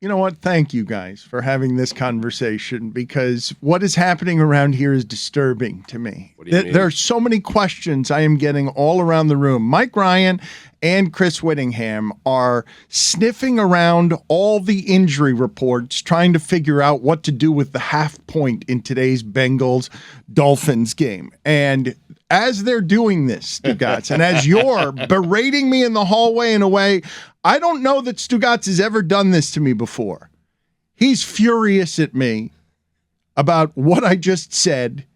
You know what? Thank you guys for having this conversation, because what is happening around here is disturbing to me. What do you mean? There are so many questions I am getting all around the room. Mike Ryan and Chris Whittingham are sniffing around all the injury reports, trying to figure out what to do with the half point in today's Bengals-Dolphins game. And as they're doing this, Stugotz, and as you're berating me in the hallway in a way, I don't know that Stugotz has ever done this to me before. He's furious at me about what I just said,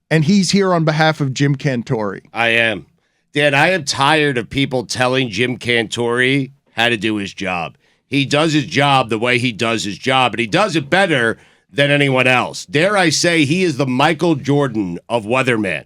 and he's here on behalf of Jim Cantore. I am. Dan, I am tired of people telling Jim Cantore how to do his job. He does his job the way he does his job, and he does it better than anyone else. Dare I say, he is the Michael Jordan of Weatherman.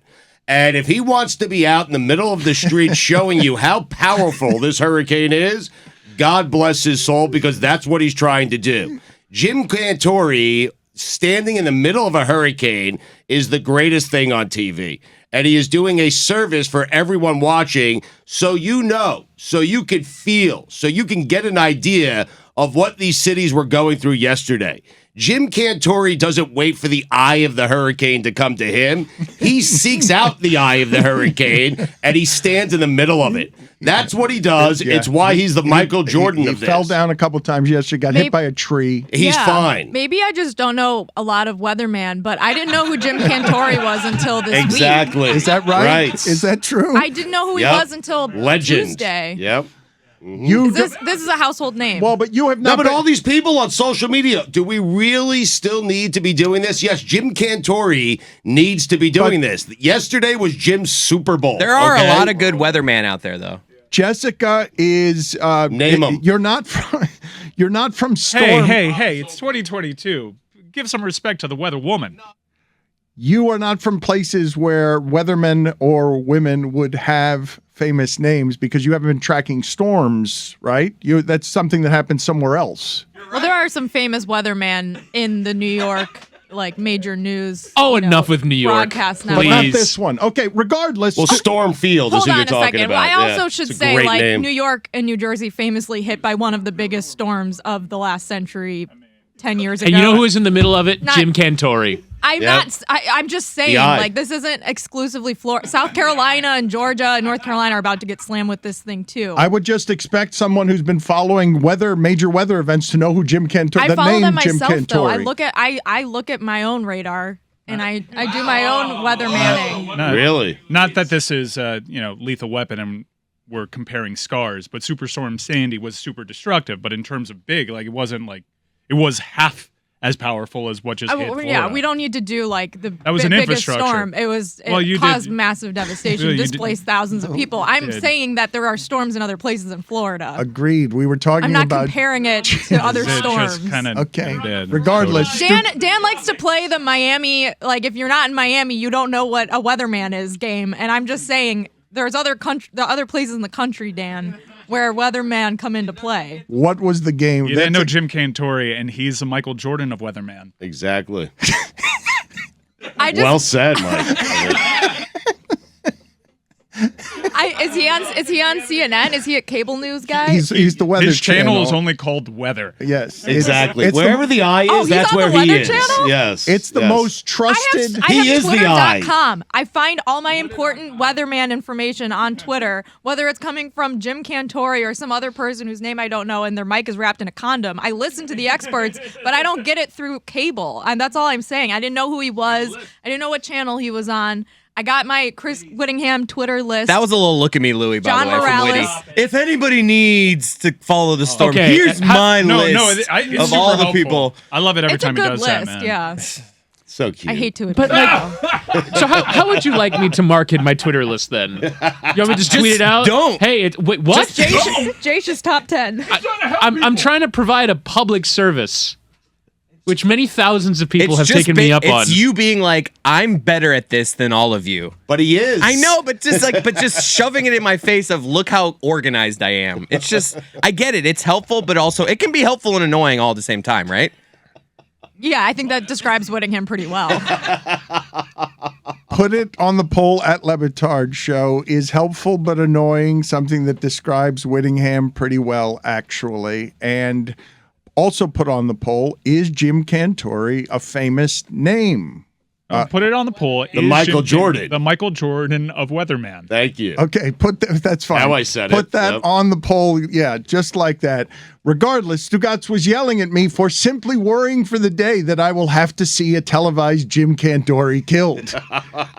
And if he wants to be out in the middle of the street showing you how powerful this hurricane is, God bless his soul, because that's what he's trying to do. Jim Cantore standing in the middle of a hurricane is the greatest thing on TV. And he is doing a service for everyone watching, so you know, so you can feel, so you can get an idea of what these cities were going through yesterday. Jim Cantore doesn't wait for the eye of the hurricane to come to him. He seeks out the eye of the hurricane, and he stands in the middle of it. That's what he does. Yeah. It's why he's the Michael Jordan of this. He fell down a couple times yesterday, got hit by a tree. He's fine. Maybe I just don't know a lot of Weatherman, but I didn't know who Jim Cantore was until this week. Exactly. Is that right? Is that true? I didn't know who he was until Tuesday. Yep. This is a household name. Well, but you have not. No, but all these people on social media, do we really still need to be doing this? Yes, Jim Cantore needs to be doing this. Yesterday was Jim's Super Bowl. There are a lot of good weatherman out there, though. Jessica is name them. You're not from Storm. Hey! It's 2022. Give some respect to the weather woman. You are not from places where weathermen or women would have famous names, because you haven't been tracking storms, right? That's something that happens somewhere else. Well, there are some famous weathermen in the New York, major news. Enough with New York. Broadcast but not this one. Okay, regardless. Well, Storm Field is who you're talking about. Well, I also should it's say, name. New York and New Jersey famously hit by one of the biggest storms of the last century, 10 years ago. And you know who was in the middle of it? Jim Cantore. I'm just saying, this isn't exclusively Florida. South Carolina and Georgia and North Carolina are about to get slammed with this thing too. I would just expect someone who's been following major weather events to know who Jim Cantore. I follow them myself, Jim Cantore. though. I look at my own radar, and I do my own weather manning. Really? Not that this is Lethal Weapon and we're comparing scars, but Superstorm Sandy was super destructive. But in terms of big, it wasn't it was half as powerful as what just hit Florida. Yeah, we don't need to do that was an biggest infrastructure storm. It caused massive devastation, displaced thousands of people. I'm saying that there are storms in other places in Florida. Agreed. We were talking about. I'm not comparing it to other storms. Okay. Regardless, Dan likes to play the Miami. If you're not in Miami, you don't know what a weatherman is game. And I'm just saying there's other places in the country, Dan, where weatherman come into play. What was the game? You didn't know Jim Cantore, and he's the Michael Jordan of weatherman. Exactly. Well said, Mike. Is he on CNN? Is he a cable news guy? He's the weather. His channel is only called Weather. Yes, exactly. Wherever the eye is, that's where he is. Channel? Yes, it's the most trusted. He is the eye. Twitter.com. I find all my important weatherman information on Twitter, whether it's coming from Jim Cantore or some other person whose name I don't know, and their mic is wrapped in a condom. I listen to the experts, but I don't get it through cable, and that's all I'm saying. I didn't know who he was. I didn't know what channel he was on. I got my Chris Whittingham Twitter list. That was a little look at me, Louie, by John the way, Morales. from Witty. If anybody needs to follow the storm, Okay. here's my list it's of all the helpful. people. I love it every time he does list, that, man. Yeah. So cute. I hate to admit But so how would you like me to market my Twitter list then? You want me to just tweet it out? Don't. Hey, wait, what? Jace's top 10. I'm trying to provide a public service, which many thousands of people have taken me up on. It's you being like, I'm better at this than all of you. But he is. I know, but just shoving it in my face of look how organized I am. It's just, I get it. It's helpful, but also it can be helpful and annoying all at the same time, right? Yeah, I think that describes Whittingham pretty well. Put it on the poll at LeBatardShow. Is helpful but annoying something that describes Whittingham pretty well, actually? And also put on the poll, is Jim Cantore a famous name? Put it on the poll. The Michael Jordan. The Michael Jordan of Weatherman. Thank you. Okay, that's fine. Now I said Put it. that Yep. on the poll. Yeah, just like that. Regardless, Stugotz was yelling at me for simply worrying for the day that I will have to see a televised Jim Cantore killed,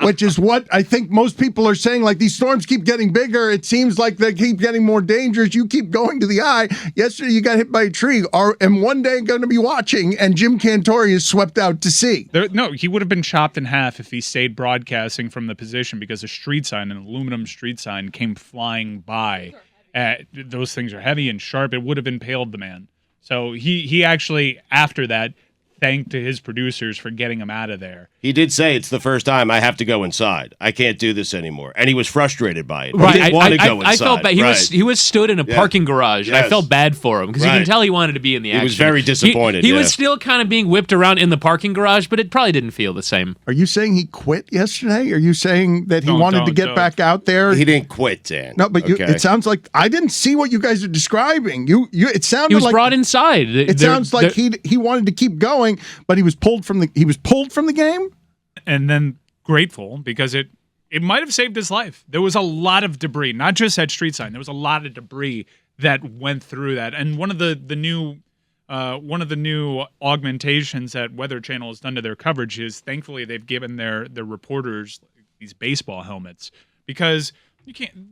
which is what I think most people are saying. Like, these storms keep getting bigger. It seems like they keep getting more dangerous. You keep going to the eye. Yesterday, you got hit by a tree. And one day going to be watching, and Jim Cantore is swept out to sea. No, he would have been chopped in half if he stayed broadcasting from the position because a street sign, an aluminum street sign, came flying by. Those things are heavy and sharp. It would have impaled the man. So he actually, after that, thanked to his producers for getting him out of there. He did say it's the first time I have to go inside. I can't do this anymore. And he was frustrated by it. Right, He didn't want to go inside. I felt bad. He was stood in a parking garage, and I Yes. felt bad for him because you Right. can tell he wanted to be in the action. He was very disappointed. He was still kind of being whipped around in the parking garage, but it probably didn't feel the same. Are you saying he quit yesterday? Are you saying that he wanted to get back out there? He didn't quit, Dan. No, but it sounds like I didn't see what you guys are describing. It sounded He was like brought inside. It sounds like he wanted to keep going, but he was pulled from the game. And then grateful because it might have saved his life. There was a lot of debris, not just that street sign. There was a lot of debris that went through that. And one of the new augmentations that Weather Channel has done to their coverage is thankfully they've given their reporters these baseball helmets because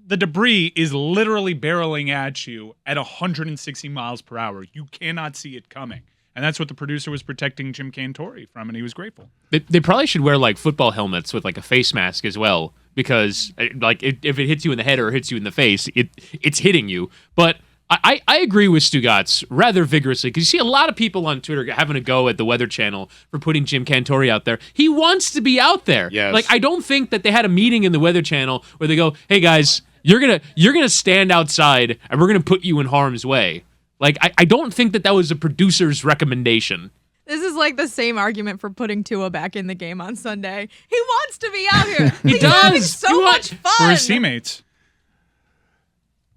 the debris is literally barreling at you at 160 miles per hour. You cannot see it coming. And that's what the producer was protecting Jim Cantore from, and he was grateful. They probably should wear like football helmets with like a face mask as well, because like if it hits you in the head or hits you in the face, it's hitting you. But I agree with Stugotz rather vigorously because you see a lot of people on Twitter having a go at the Weather Channel for putting Jim Cantore out there. He wants to be out there. Yes. Like I don't think that they had a meeting in the Weather Channel where they go, "Hey guys, you're gonna stand outside and we're gonna put you in harm's way." Like, I don't think that was a producer's recommendation. This is like the same argument for putting Tua back in the game on Sunday. He wants to be out here. He He's does. having so much fun. For his teammates.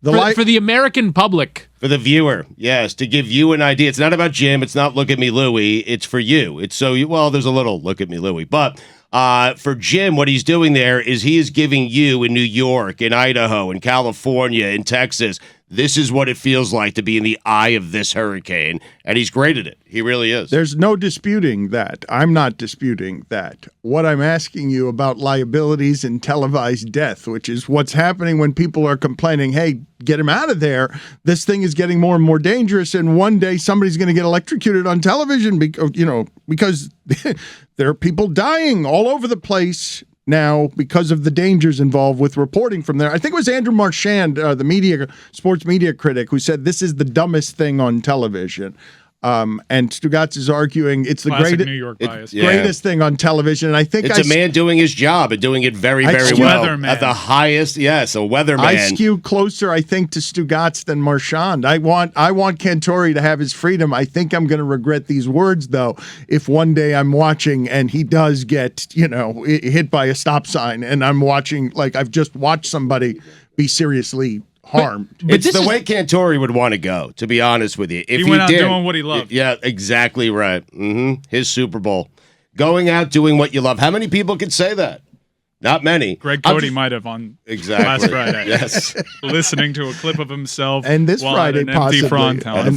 For the American public. For the viewer, yes, to give you an idea. It's not about Jim. It's not look at me, Louie. It's for you. It's so you. Well, there's a little look at me, Louie. But for Jim, what he's doing there is he is giving you in New York, in Idaho, in California, in Texas, this is what it feels like to be in the eye of this hurricane. And he's great at it. He really is. There's no disputing that. I'm not disputing that. What I'm asking you about liabilities and televised death, which is what's happening when people are complaining, hey, get him out of there. This thing is getting more and more dangerous. And one day somebody's going to get electrocuted on television because there are people dying all over the place now because of the dangers involved with reporting from there. I think it was Andrew Marchand, the sports media critic, who said this is the dumbest thing on television. And Stugotz is arguing it's the Classic New York bias. greatest thing on television. And I think it's a man doing his job and doing it very, very well. Weatherman. At the highest, yes, a weatherman. I skew closer, I think, to Stugotz than Marchand. I want Cantore to have his freedom. I think I'm going to regret these words, though, if one day I'm watching and he does get, hit by a stop sign and I'm watching, like I've just watched somebody be seriously harmed. But it's the way Cantore would want to go, to be honest with you. If he went out doing what he loved. Yeah, exactly right. His Super Bowl. Going out doing what you love. How many people could say that? Not many. Greg Cody might have on last Friday. Yes. Listening to a clip of himself. And this while Friday, at an empty possibly.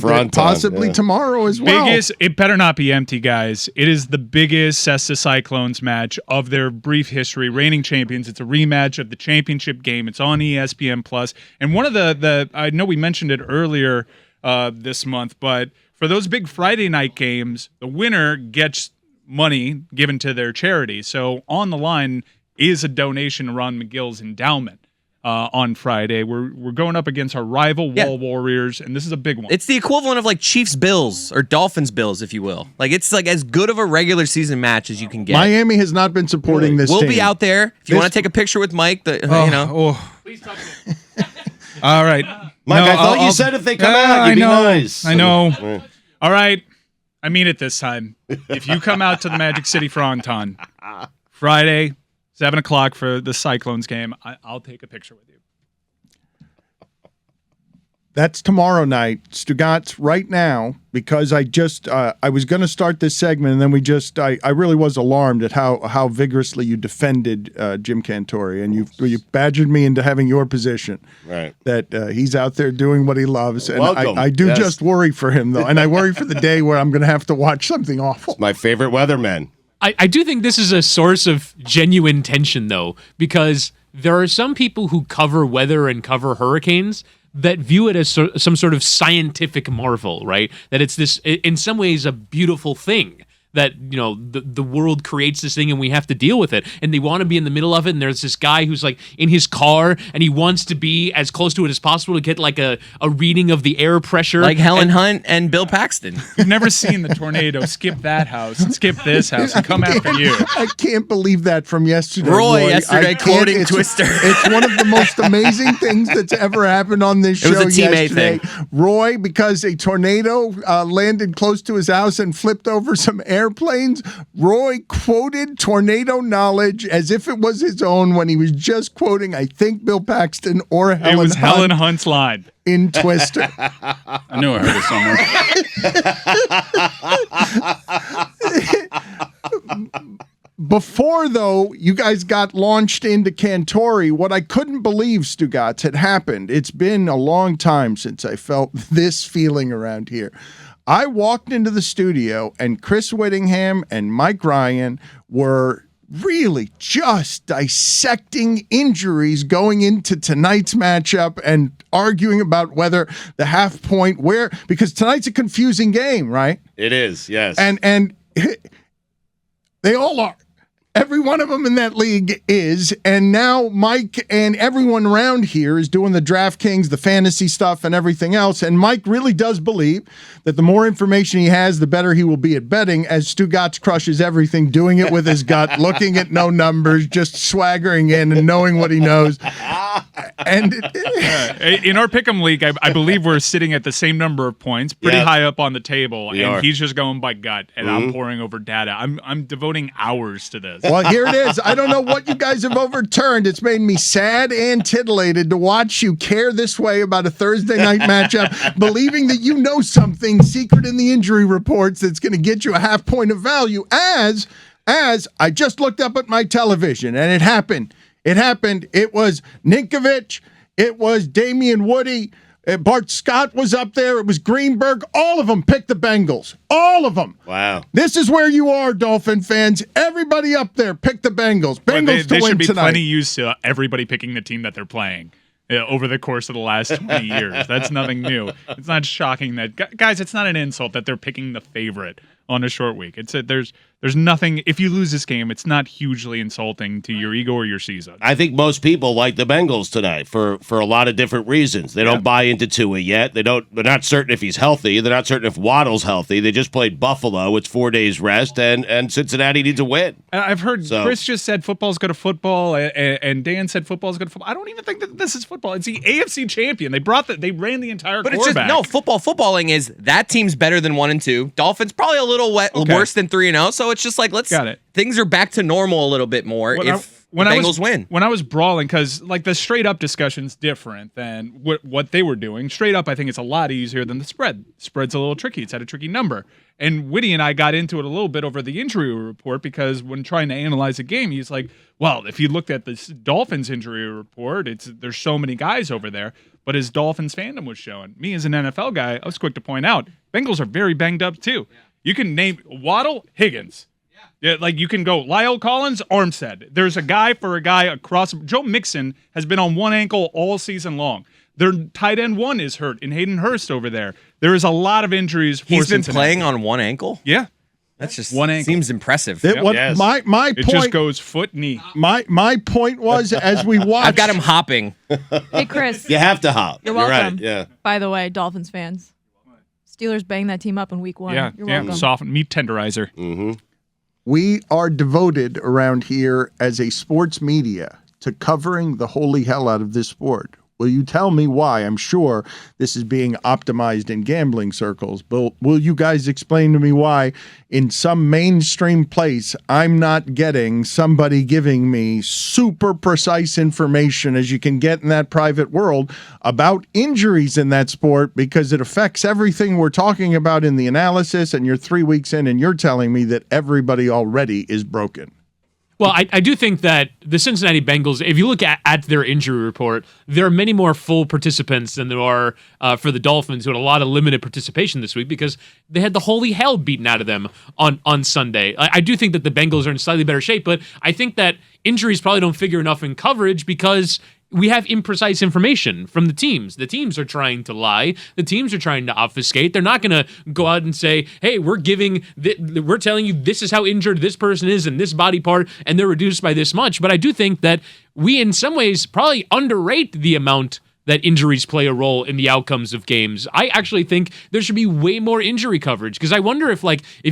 Fronton. Possibly tomorrow as well. It better not be empty, guys. It is the biggest Cesta Cyclones match of their brief history. Reigning champions. It's a rematch of the championship game. It's on ESPN Plus. And one of the I know we mentioned it earlier this month, but for those big Friday night games, the winner gets money given to their charity. So on the line is a donation to Ron McGill's endowment on Friday. We're going up against our rival Wall Warriors, and this is a big one. It's the equivalent of like Chiefs-Bills or Dolphins-Bills, if you will. Like it's like as good of a regular season match as you can get. Miami has not been supporting this We'll team. be out there. If you want to take a picture with Mike, Please talk to me. All right. Mike, I thought you said if they come out, you'd be nice. I know. All right. I mean it this time. If you come out to the Magic City Fronton Friday, 7 o'clock for the Cyclones game, I'll take a picture with you. That's tomorrow night. Stugotz, right now, because I was going to start this segment, and then I really was alarmed at how vigorously you defended Jim Cantore, and you badgered me into having your position. Right. That he's out there doing what he loves. And Welcome. I do Yes. just worry for him, though, and I worry for the day where I'm going to have to watch something awful. My favorite weatherman. I do think this is a source of genuine tension, though, because there are some people who cover weather and cover hurricanes that view it as some sort of scientific marvel, right? That it's this, in some ways, a beautiful thing. That, you know, the world creates this thing and we have to deal with it. And they want to be in the middle of it. And there's this guy who's like in his car and he wants to be as close to it as possible to get like a reading of the air pressure. Like Helen Hunt and Bill Paxton. You've never seen the tornado skip that house and skip this house and come after you. I can't believe that from yesterday. Roy yesterday I can't- quoting it's- Twister. It's one of the most amazing things that's ever happened on this show. It was a teammate yesterday. thing. Roy, because a tornado landed close to his house and flipped over some airplanes, Roy quoted tornado knowledge as if it was his own when he was just quoting, I think, Bill Paxton or Helen It was Hunt Helen Hunt's line. in Twister. I knew I heard it somewhere. Before, though, you guys got launched into Cantore, what I couldn't believe, Stugotz, had happened. It's been a long time since I felt this feeling around here. I walked into the studio, and Chris Whittingham and Mike Ryan were really just dissecting injuries going into tonight's matchup and arguing about whether the half point because tonight's a confusing game, right? It is, yes. And they all are. Every one of them in that league is, and now Mike and everyone around here is doing the DraftKings, the fantasy stuff, and everything else. And Mike really does believe that the more information he has, the better he will be at betting, as Stugotz crushes everything, doing it with his gut, looking at no numbers, just swaggering in and knowing what he knows. And In our Pick'em League, I believe we're sitting at the same number of points, pretty Yep. high up on the table, We and are. he's just going by gut, and I'm pouring over data. I'm devoting hours to this. well, here it is. I don't know what you guys have overturned. It's made me sad and titillated to watch you care this way about a Thursday night matchup, believing that you know something secret in the injury reports that's going to get you a half point of value. As I just looked up at my television, and it happened. It happened. It was Ninkovich. It was Damian Woody. Bart Scott was up there. It was Greenberg. All of them picked the Bengals. All of them. Wow. This is where you are, Dolphin fans. Everybody up there, pick the Bengals. But Bengals they to win should be tonight. plenty used to everybody picking the team that they're playing over the course of the last 20 years. That's nothing new. It's not shocking that guys. It's not an insult that they're picking the favorite on a short week. There's nothing. If you lose this game, it's not hugely insulting to your ego or your season. I think most people like the Bengals tonight for a lot of different reasons. They don't buy into Tua yet. They're not certain if he's healthy. They're not certain if Waddle's healthy. They just played Buffalo. It's 4 days rest, and Cincinnati needs a win. I've heard So- Chris just said football's good to football, and Dan said football's good to football. I don't even think that this is football. It's the AFC champion. They ran the entire But it's just quarterback. footballing is that team's better than 1-2. Dolphins probably a little worse than 3-0. So it's just like Got it. things are back to normal a little bit more if the Bengals win. When I was brawling, because like the straight up discussion's different than what they were doing. Straight up, I think it's a lot easier than the spread. Spread's a little tricky. It's at a tricky number. And Witty and I got into it a little bit over the injury report because when trying to analyze a game, he's like, well, if you looked at the Dolphins injury report, there's so many guys over there. But his Dolphins fandom was showing. Me as an NFL guy, I was quick to point out, Bengals are very banged up too. You can name Waddle, Higgins. Yeah, like you can go Lyle Collins, Armstead. There's a guy for a guy across. Joe Mixon has been on one ankle all season long. Their tight end one is hurt in Hayden Hurst over there. There is a lot of injuries for He's been Cincinnati. playing on one ankle? Yeah. That's just One ankle. seems impressive. Yes. My It point. just goes foot, knee. My point was as we watched. I've got him hopping. Hey, Chris. You have to hop. You're You're welcome. right. Yeah. By the way, Dolphins fans. Steelers banged that team up in week 1. Yeah, You're yeah. welcome. Soften meat tenderizer. We are devoted around here as a sports media to covering the holy hell out of this sport. Will you tell me why? I'm sure this is being optimized in gambling circles, but will you guys explain to me why in some mainstream place I'm not getting somebody giving me super precise information as you can get in that private world about injuries in that sport, because it affects everything we're talking about in the analysis, and you're 3 weeks in and you're telling me that everybody already is broken. Well, I do think that the Cincinnati Bengals, if you look at their injury report, there are many more full participants than there are for the Dolphins, who had a lot of limited participation this week because they had the holy hell beaten out of them on Sunday. I do think that the Bengals are in slightly better shape, but I think that injuries probably don't figure enough in coverage because we have imprecise information from the teams. The teams are trying to lie. The teams are trying to obfuscate. They're not going to go out and say, hey, we're telling you this is how injured this person is in this body part, and they're reduced by this much. But I do think that we, in some ways, probably underrate the amount that injuries play a role in the outcomes of games. I actually think there should be way more injury coverage, because I wonder if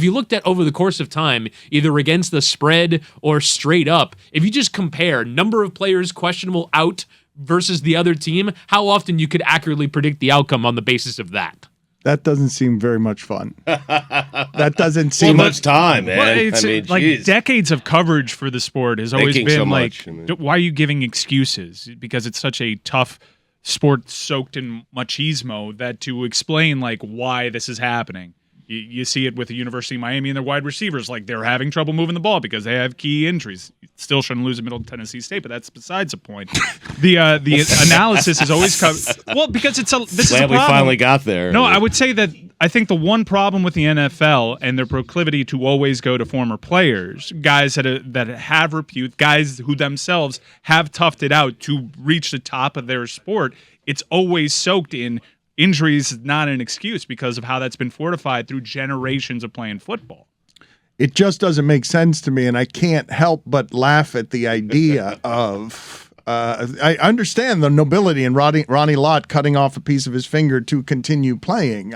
you looked at over the course of time, either against the spread or straight up, if you just compare number of players questionable out versus the other team, how often you could accurately predict the outcome on the basis of that. That doesn't seem very much fun. That doesn't seem much time, man. Well, it's like geez. decades of coverage for the sport has always Thinking been so like, much, why are you giving excuses? Because it's such a tough sport soaked in machismo that to explain like why this is happening. You see it with the University of Miami and their wide receivers, like they're having trouble moving the ball because they have key injuries. Still shouldn't lose at Middle Tennessee State, but that's besides the point. The analysis is always because this is a Glad we problem. finally got there. No, I would say that I think the one problem with the NFL and their proclivity to always go to former players, guys that have repute, guys who themselves have toughed it out to reach the top of their sport, it's always soaked in injuries is not an excuse because of how that's been fortified through generations of playing football. It just doesn't make sense to me, and I can't help but laugh at the idea of. I understand the nobility in Ronnie Lott cutting off a piece of his finger to continue playing.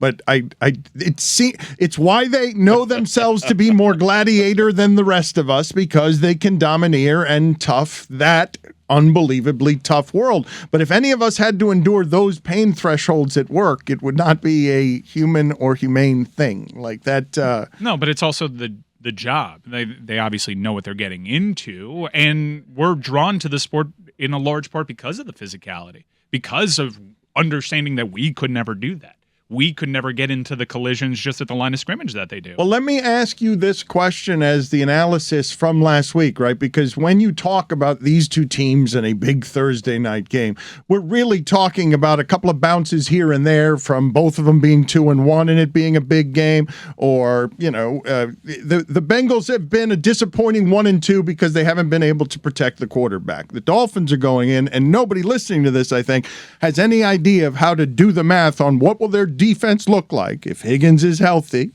It's why they know themselves to be more gladiator than the rest of us, because they can domineer and tough that unbelievably tough world. But if any of us had to endure those pain thresholds at work, it would not be a human or humane thing like that. No, but it's also the job. They obviously know what they're getting into, and we're drawn to the sport in a large part because of the physicality, because of understanding that we could never do that. We could never get into the collisions just at the line of scrimmage that they do. Well, let me ask you this question as the analysis from last week, right? Because when you talk about these two teams in a big Thursday night game, we're really talking about a couple of bounces here and there from both of them being 2-1 and it being a big game. Or, the Bengals have been a disappointing 1-2 because they haven't been able to protect the quarterback. The Dolphins are going in, and nobody listening to this, I think, has any idea of how to do the math on what will their defense look like if Higgins is healthy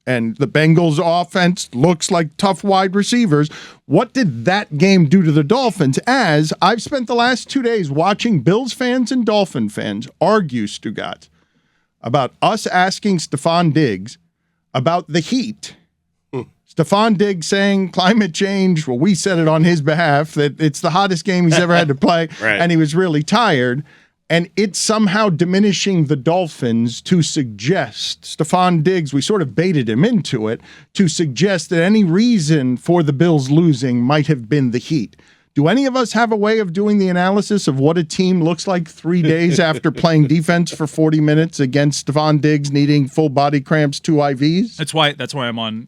and the Bengals offense looks like tough wide receivers. What did that game do to the Dolphins? As I've spent the last 2 days watching Bills fans and Dolphin fans argue, Stugotz, about us asking Stephon Diggs about the heat. Stephon Diggs saying climate change. Well, we said it on his behalf that it's the hottest game he's ever had to play, right. And he was really tired. And it's somehow diminishing the Dolphins to suggest, Stephon Diggs, we sort of baited him into it, to suggest that any reason for the Bills losing might have been the heat. Do any of us have a way of doing the analysis of what a team looks like 3 days after playing defense for 40 minutes against Stephon Diggs needing full body cramps, 2 IVs? That's why I'm on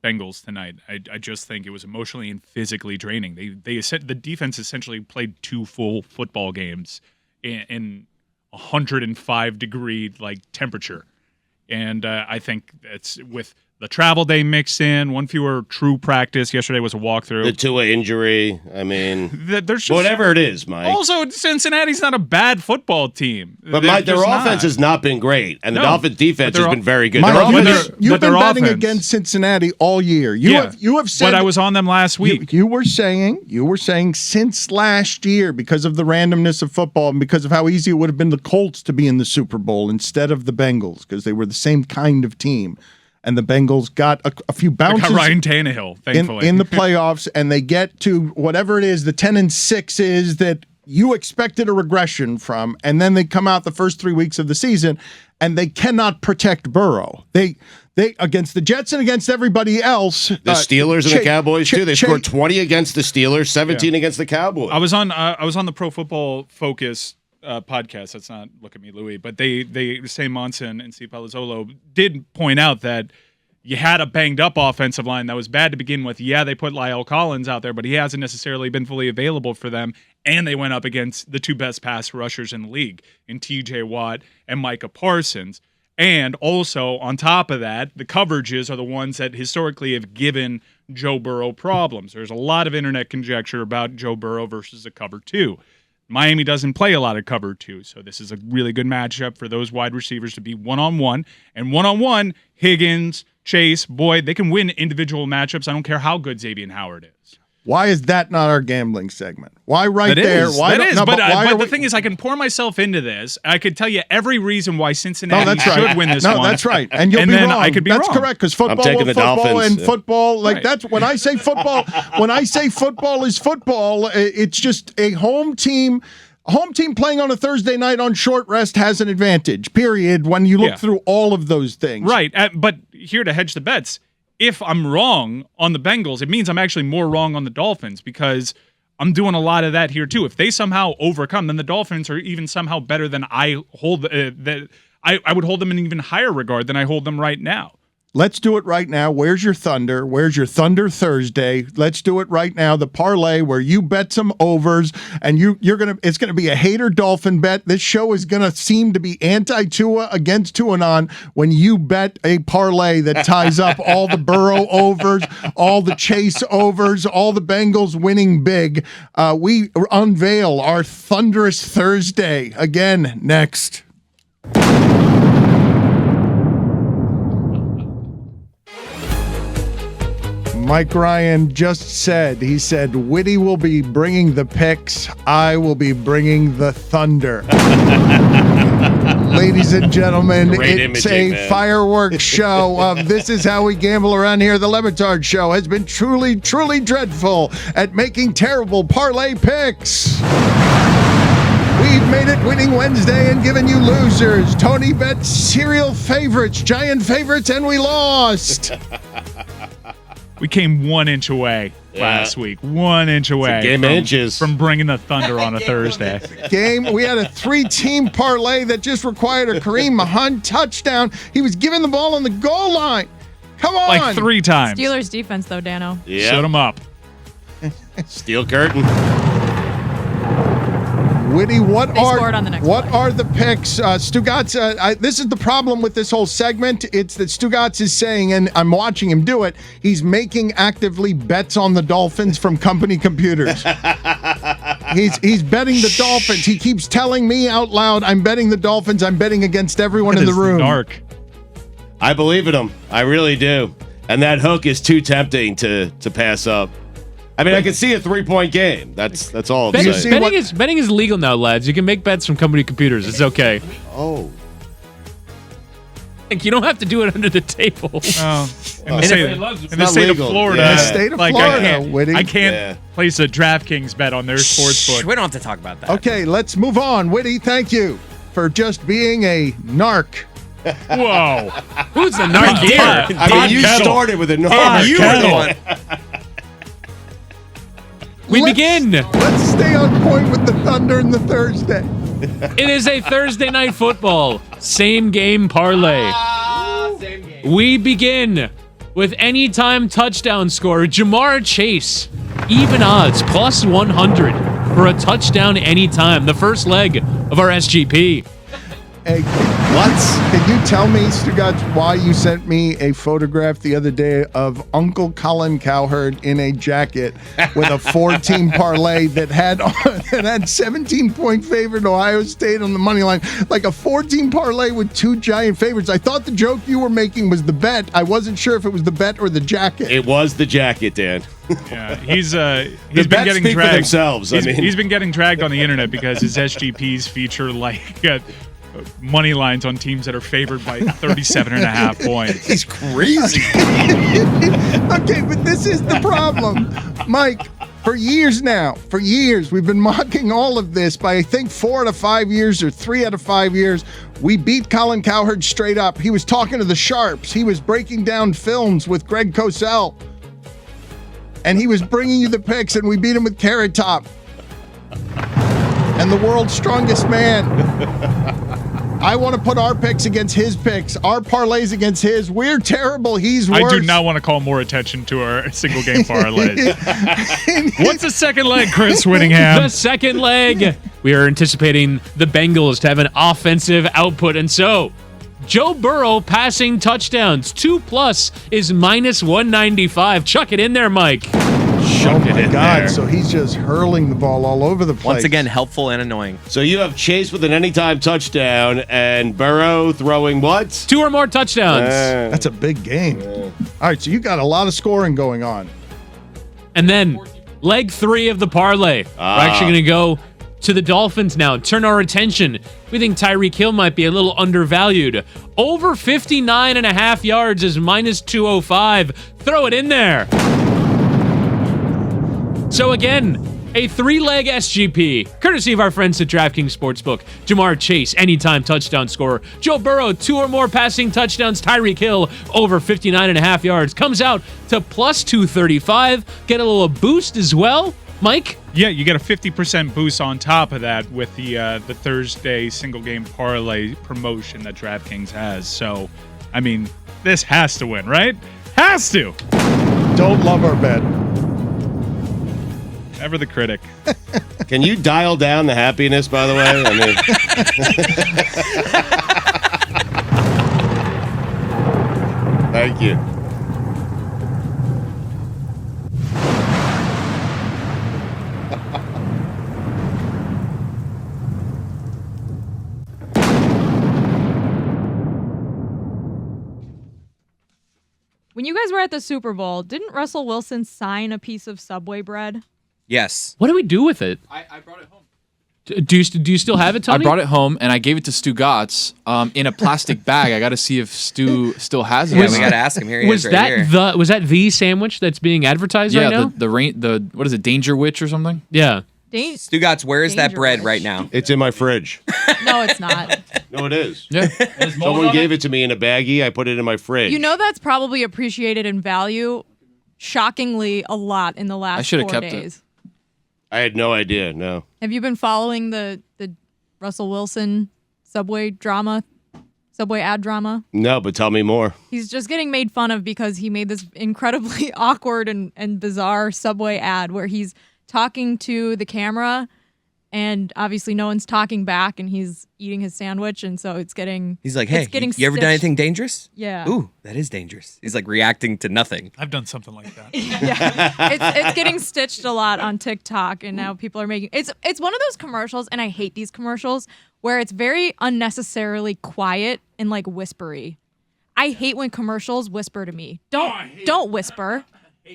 Bengals tonight. I just think it was emotionally and physically draining. The defense essentially played 2 full football games in 105-degree temperature, and I think it's with the travel day mixed in, one fewer true practice. Yesterday was a walkthrough. The Tua injury. I mean, there's just, whatever it is, Mike. Also, Cincinnati's not a bad football team, But Mike, their offense has not been great, and the Dolphins' defense has been very good. Mike, Their you've been betting offense against Cincinnati all year. You have said, but I was on them last week. You were saying since last year, because of the randomness of football and because of how easy it would have been the Colts to be in the Super Bowl instead of the Bengals, because they were the same kind of team. And the Bengals got a few bounces. Got Ryan Tannehill, thankfully. In the playoffs, and they get to whatever it is, the 10-6 is that you expected a regression from, and then they come out the first 3 weeks of the season and they cannot protect Burrow. They against the Jets and against everybody else. The Steelers and the Cowboys too. They scored 20 against the Steelers, 17 against the Cowboys. I was on the Pro Football Focus podcast. That's not Look at Me, Louie, but they say Monson and Steve Palazzolo did point out that you had a banged up offensive line that was bad to begin with. Yeah, they put Lyle Collins out there, but he hasn't necessarily been fully available for them. And they went up against the two best pass rushers in the league in TJ Watt and Micah Parsons. And also, on top of that, the coverages are the ones that historically have given Joe Burrow problems. There's a lot of internet conjecture about Joe Burrow versus a cover 2. Miami doesn't play a lot of cover 2, so this is a really good matchup for those wide receivers to be one-on-one. And one-on-one, Higgins, Chase, Boyd, they can win individual matchups. I don't care how good Xavier Howard is. Why is that not our gambling segment? Why right that there? Is, why that is, no, but why the thing is, I can pour myself into this. I could tell you every reason why Cincinnati that's right. should win this no, one. that's right. And you'll and be then wrong. I could be that's wrong. correct, because football, taking the Dolphins. and football, like Right. that's when I say football. When I say football is football, it's just a home team. A home team playing on a Thursday night on short rest has an advantage. Period. When you look through all of those things, right? But here to hedge the bets. If I'm wrong on the Bengals, it means I'm actually more wrong on the Dolphins because I'm doing a lot of that here too. If they somehow overcome, then the Dolphins are even somehow better than I hold. I would hold them in even higher regard than I hold them right now. Let's do it right now. Where's your Thunder? Where's your Thunder Thursday? Let's do it right now. The parlay where you bet some overs, and it's gonna be a hater Dolphin bet. This show is gonna seem to be anti-Tua against Tuanon when you bet a parlay that ties up all the Burrow overs, all the Chase overs, all the Bengals winning big. We unveil our Thunderous Thursday again next. Mike Ryan just said, he said, Witty will be bringing the picks. I will be bringing the thunder. Ladies and gentlemen, Great it's imaging, a man. fireworks show of This Is How We Gamble Around Here. The LeBatard Show has been truly, truly dreadful at making terrible parlay picks. We've made it Winning Wednesday and given you losers. Tony bet serial favorites, giant favorites, and we lost. We came 1 inch away last week. 1 inch away game of inches. from bringing the Thunder on a Thursday. We had a 3-team parlay that just required a Kareem Hunt touchdown. He was given the ball on the goal line. Come on. Like 3 times. Steelers defense, though, Dano. Shut them up. Steel curtain. Witty, what They scored on the next play. are the picks? Stugotz, this is the problem with this whole segment. It's that Stugotz is saying, and I'm watching him do it, he's making actively bets on the Dolphins from company computers. He's betting the Dolphins. He keeps telling me out loud, I'm betting the Dolphins. I'm betting against everyone in the room. Dark. I believe in him. I really do. And that hook is too tempting to pass up. I mean, I can see a 3-point game. That's all I'm Betting, saying. betting is legal now, lads. You can make bets from company computers. It's okay. Oh. Like, you don't have to do it under the table. Oh, in the And state, if- in the state of legal. Florida, Yeah. The state of Florida, Witty. I can't Yeah. place a DraftKings bet on their sports book. We don't have to talk about that. Okay, let's move on. Witty, thank you for just being a narc. Whoa. Who's the narc here? I mean, you started with a narc. You were the one. We Let's- begin. Let's stay on point with the Thunder and the Thursday. It is a Thursday night football same game parlay. We begin with anytime touchdown scorer Jamar Chase, even odds plus 100 for a touchdown anytime. The first leg of our SGP. Hey, can you tell me, Stugotz, why you sent me a photograph the other day of Uncle Colin Cowherd in a jacket with a 4-team parlay that had 17-point favorite Ohio State on the money line, like a 4-team parlay with 2 giant favorites? I thought the joke you were making was the bet. I wasn't sure if it was the bet or the jacket. It was the jacket, Dan. Yeah, he's been bets getting speak for dragged. themselves. He's been getting dragged on the internet because his SGPs feature like money lines on teams that are favored by 37.5 points. He's crazy. Okay, but this is the problem. Mike, For years now, we've been mocking all of this by, I think, 4 out of 5 years or 3 out of 5 years. We beat Colin Cowherd straight up. He was talking to the Sharps. He was breaking down films with Greg Cosell. And he was bringing you the picks, and we beat him with Carrot Top. And the world's strongest man. I want to put our picks against his picks, our parlays against his. We're terrible. He's worse. I do not want to call more attention to our single game parlays. What's the second leg, Chris Whittingham? The second leg. We are anticipating the Bengals to have an offensive output, and so Joe Burrow passing touchdowns 2+ is -195. Chuck it in there, Mike. Oh my God! So he's just hurling the ball all over the place. Once again, helpful and annoying. So you have Chase with an anytime touchdown and Burrow throwing what? 2 or more touchdowns. That's a big game. All right, so you got a lot of scoring going on. And then leg 3 of the parlay. We're actually going to go to the Dolphins now. Turn our attention. We think Tyreek Hill might be a little undervalued. Over 59.5 yards is -205. Throw it in there. So again, a 3-leg SGP, courtesy of our friends at DraftKings Sportsbook. Jamar Chase, anytime touchdown scorer. Joe Burrow, 2 or more passing touchdowns. Tyreek Hill, over 59.5 yards. Comes out to +235. Get a little boost as well. Mike? Yeah, you get a 50% boost on top of that with the Thursday single game parlay promotion that DraftKings has. So, I mean, this has to win, right? Has to. Don't love our bet. Ever the critic. Can you dial down the happiness, by the way? I mean, thank you. When you guys were at the Super Bowl, didn't Russell Wilson sign a piece of Subway bread? Yes. What do we do with it? I brought it home. Do you still have it, Tony? I brought it home and I gave it to Stugotz in a plastic bag. I got to see if Stu still has it. Yeah, we got to ask him. Here he Was is right here. was that the sandwich that's being advertised right now? the what is it, Dangerwich or something? Yeah. Stugotz, where is that bread right now? It's in my fridge. No, it's not. No, it is. Yeah. Someone gave it to me in a baggie. I put it in my fridge. You know that's probably appreciated in value, shockingly, a lot in the last 4 days. I should have kept it. I had no idea. No. Have you been following the Russell Wilson Subway ad drama? No, but tell me more. He's just getting made fun of because he made this incredibly awkward and bizarre Subway ad where he's talking to the camera and obviously no one's talking back and he's eating his sandwich and so it's getting He's like, hey, you ever done anything dangerous? Yeah. Ooh, that is dangerous. He's like reacting to nothing. I've done something like that. Yeah. It's getting stitched a lot on TikTok and now people are making it's one of those commercials and I hate these commercials where it's very unnecessarily quiet and like whispery. I hate when commercials whisper to me. Don't whisper.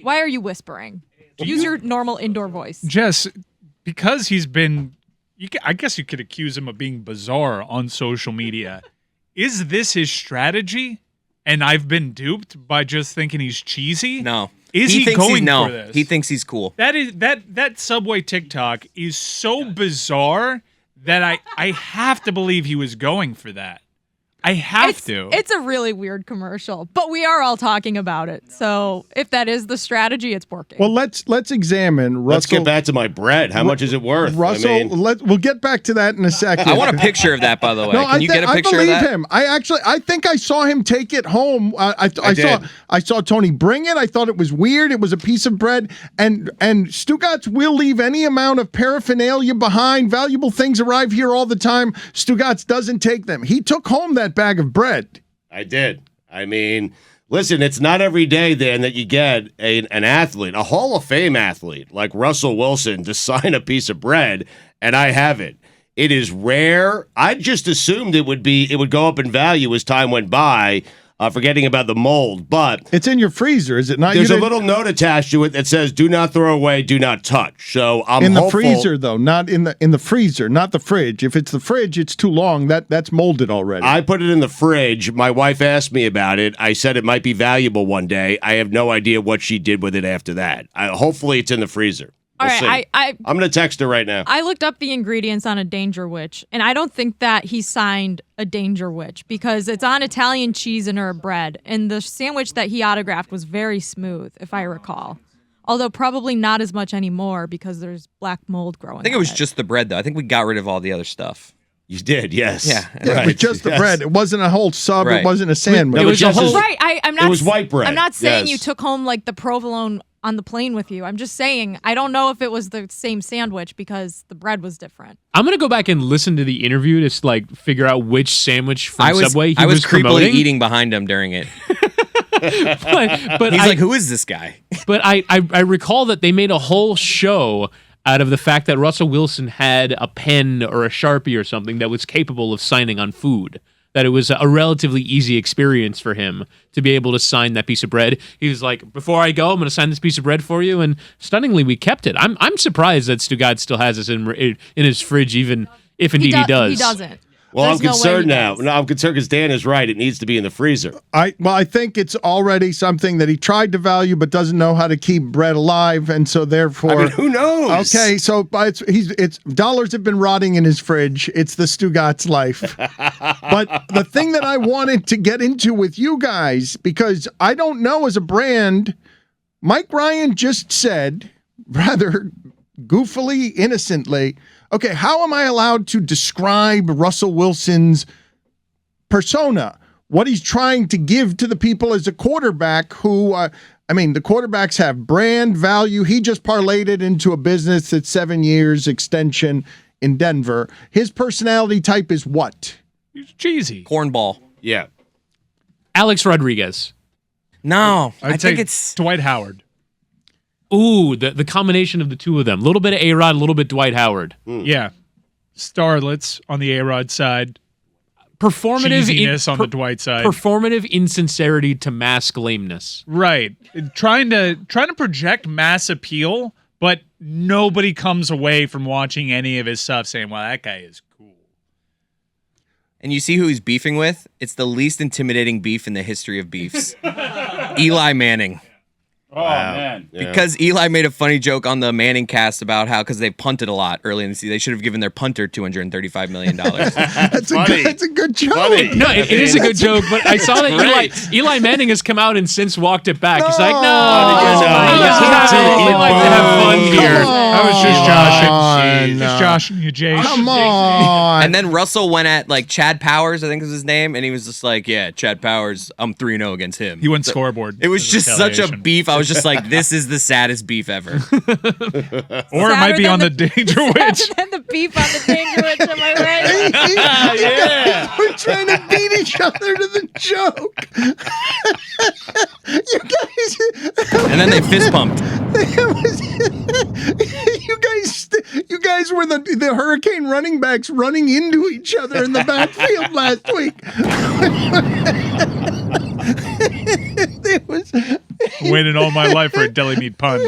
Why are you whispering? Use your normal indoor voice. Jess, because he's been, I guess you could accuse him of being bizarre on social media. Is this his strategy? And I've been duped by just thinking he's cheesy? No. Is he thinks going no, for this? he thinks he's cool. That Subway TikTok is so bizarre that I have to believe he was going for that. I have to. It's a really weird commercial, but we are all talking about it. So if that is the strategy, it's working. Well, let's examine Russell. Let's get back to my bread. How much is it worth? Russell, we'll get back to that in a second. I want a picture of that, by the way. No, Can you get a picture of that? I believe him. I think I saw him take it home. I saw Tony bring it. I thought it was weird. It was a piece of bread. And Stugotz will leave any amount of paraphernalia behind. Valuable things arrive here all the time. Stugotz doesn't take them. He took home that bag of bread. I did. I mean, listen, it's not every day then that you get an athlete, a Hall of Fame athlete like Russell Wilson to sign a piece of bread, and I have it. It is rare. I just assumed it would go up in value as time went by, forgetting about the mold, but it's in your freezer, is it not? There's a little note attached to it that says "Do not throw away, do not touch." So I'm in the hopeful. freezer though, not in the freezer, not the fridge. If it's the fridge, it's too long. That's molded already. I put it in the fridge. My wife asked me about it. I said it might be valuable one day. I have no idea what she did with it after that. Hopefully, it's in the freezer. All We'll right, see. I'm going to text her right now. I looked up the ingredients on a Dangerwich, and I don't think that he signed a Dangerwich because it's on Italian cheese and herb bread, and the sandwich that he autographed was very smooth, if I recall. Although probably not as much anymore because there's black mold growing. I think it was just the bread, though. I think we got rid of all the other stuff. You did, yes. Yeah. It was just the bread. It wasn't a whole sub. Right. It wasn't a sandwich. No, It was just a whole- Right, I'm not. It was white bread. I'm not saying Yes. you took home like the provolone on the plane with you. I'm just saying I don't know if it was the same sandwich because the bread was different. I'm gonna go back and listen to the interview to like figure out which sandwich from I was Subway he I was creepily promoting. eating behind him during it. but He's like, "Who is this guy?" But I recall that they made a whole show out of the fact that Russell Wilson had a pen or a Sharpie or something that was capable of signing on food. That it was a relatively easy experience for him to be able to sign that piece of bread. He was like, "Before I go, I'm going to sign this piece of bread for you." And stunningly, we kept it. I'm surprised that Stugotz still has this in his fridge, even if indeed he does. He doesn't. Well, There's I'm no way concerned he now. does. No, I'm concerned because Dan is right. It needs to be in the freezer. I think it's already something that he tried to value but doesn't know how to keep bread alive, and so therefore, I mean, who knows? Okay, so it's dollars have been rotting in his fridge. It's the Stugotz life. But the thing that I wanted to get into with you guys, because I don't know as a brand, Mike Ryan just said, rather goofily, innocently, okay, how am I allowed to describe Russell Wilson's persona? What he's trying to give to the people as a quarterback who, the quarterbacks have brand value. He just parlayed it into a business that's 7 years extension in Denver. His personality type is what? He's cheesy. Cornball. Yeah. Alex Rodriguez. No, I'd I say think it's Dwight Howard. Ooh, the combination of the two of them. A little bit of A-Rod, a little bit Dwight Howard. Yeah. Starlets on the A-Rod side. Performative Cheesiness on the Dwight side. Performative insincerity to mask lameness. Right. Trying to project mass appeal, but nobody comes away from watching any of his stuff saying, "Well, that guy is cool." And you see who he's beefing with? It's the least intimidating beef in the history of beefs. Eli Manning. Oh, man. Yeah. Because Eli made a funny joke on the Manning cast about how, because they punted a lot early in the season, they should have given their punter $235 million. That's funny. that's a good joke. Funny. No, it is a good joke, but I saw that Eli Manning has come out and since walked it back. He's like, no, No. we like to have fun here. I was just joshing. on. Just joshing you, Jay. Come on. And then Russell went at like Chad Powers, I think was his name, and he was just like, "Yeah, Chad Powers, I'm 3-0 against him." He went scoreboard. It was as just such a retaliation. beef. I was just like, this is the saddest beef ever. Or it might be on the Danger Witch. And the beef on the Dangerwich, am I right? Yeah. We're trying to beat each other to the joke. And then they fist pumped. You guys were the Hurricane running backs running into each other in the backfield last week. It was, Waiting all my life for a deli meat pun.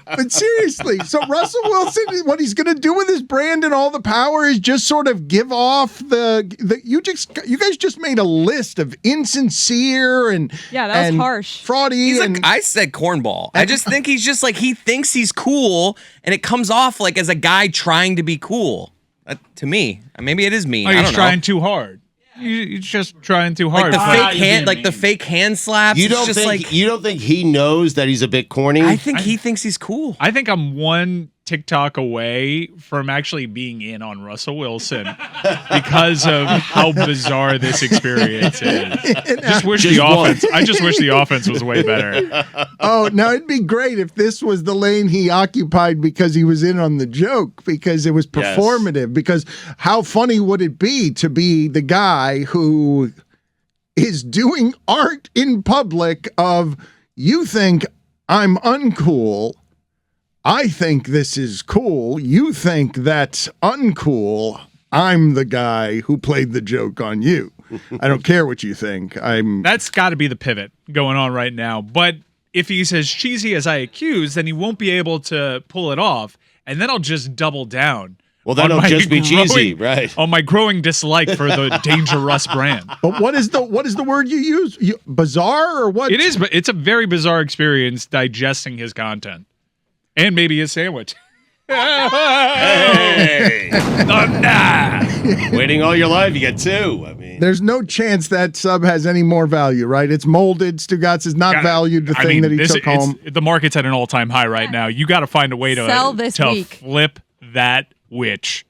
but seriously, so Russell Wilson, what he's going to do with his brand and all the power is just sort of give off you guys just made a list of insincere and Yeah, that was and harsh. fraudy. He's and like, I said cornball. I just think he's just like, he thinks he's cool, and it comes off like as a guy trying to be cool. To me, maybe it is me. Oh, I he's don't trying know. too hard. He's just trying too Like hard. the Ah, fake you're hand, being like the mean. fake hand slaps. You it's don't just think like, you don't think he knows that he's a bit corny? I think he thinks he's cool. I think I'm one TikTok away from actually being in on Russell Wilson because of how bizarre this experience is. I just wish the offense was way better. Oh, now it'd be great if this was the lane he occupied because he was in on the joke, because it was Yes. performative. Because how funny would it be to be the guy who is doing art in public of, you think I'm uncool, I think this is cool, you think that's uncool, I'm the guy who played the joke on you. I don't care what you think. That's got to be the pivot going on right now. But if he's as cheesy as I accuse, then he won't be able to pull it off. And then I'll just double down. Well, then on it'll my just be cheesy, growing- right? On my growing dislike for the Dangerous brand. But what is the word you use? Bizarre or what? It is, but it's a very bizarre experience digesting his content. And maybe a sandwich. Hey. Waiting all your life, you get 2. I mean, There's no chance that sub has any more value, right? It's molded. Stugotz is not valued the thing that he took home. The market's at an all-time high right now. You got to find a way to Sell this week. Flip that witch.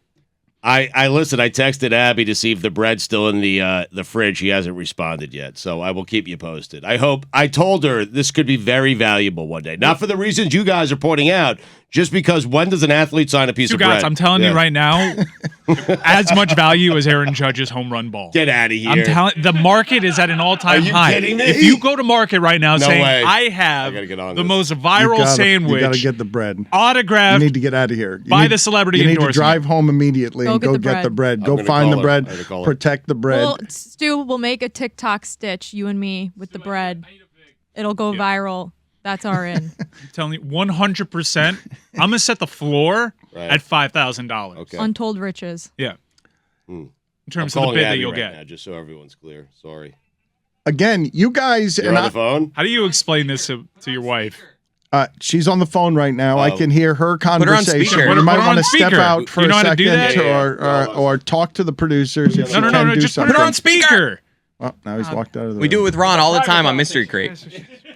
I listen. I texted Abby to see if the bread's still in the fridge. He hasn't responded yet, so I will keep you posted. I told her this could be very valuable one day. Not for the reasons you guys are pointing out, just because when does an athlete sign a piece of bread? I'm telling you right now, as much value as Aaron Judge's home run ball. Get out of here. I'm telling the market is at an all-time high. Are you kidding me? If you go to market right now No saying, way. I have gotta get on the this. most viral sandwich, You got to get the bread. autographed You need to get out of here. by the celebrity You need to endorsement. drive home immediately and go get the bread. Go gonna find the call her. I'm bread. gonna call her. Protect the bread. Well, Stu, we'll make a TikTok stitch, you and me, with the bread. It'll go viral. That's our in. I'm telling you, 100%. I'm going to set the floor Right. at $5,000. Okay. Untold riches. Yeah. In terms I'm of the calling bid that Abby you'll right get. now, just so everyone's clear. Sorry. Again, you guys You're and on the phone? How do you explain this to your wife? she's on the phone right now. I can hear her her on conversation. speaker. You Put might her want on to step speaker. out for You know a how to do second that? or talk to the producers if you No, can do just something. put her on speaker. Oh, now he's walked out of the We do it room. with Ron all the time on Mystery Crate. Put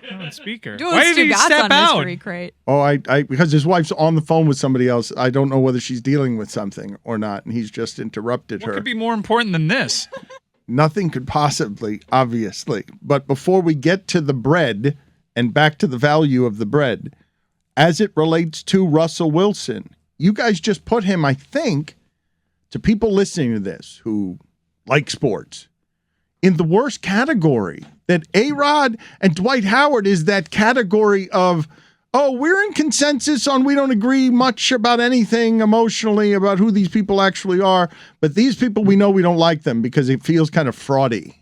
her on speaker. Do Why it did he Stugotz step on out? Mystery Crate. Oh, I because his wife's on the phone with somebody else. I don't know whether she's dealing with something or not, and he's just interrupted What her. could be more important than this? Nothing could possibly, obviously. But before we get to the bread and back to the value of the bread, as it relates to Russell Wilson, you guys just put him, I think, to people listening to this who like sports, in the worst category. That A-Rod and Dwight Howard is that category of, oh, we're in consensus on we don't agree much about anything emotionally about who these people actually are, but these people, we know we don't like them because it feels kind of fraudy.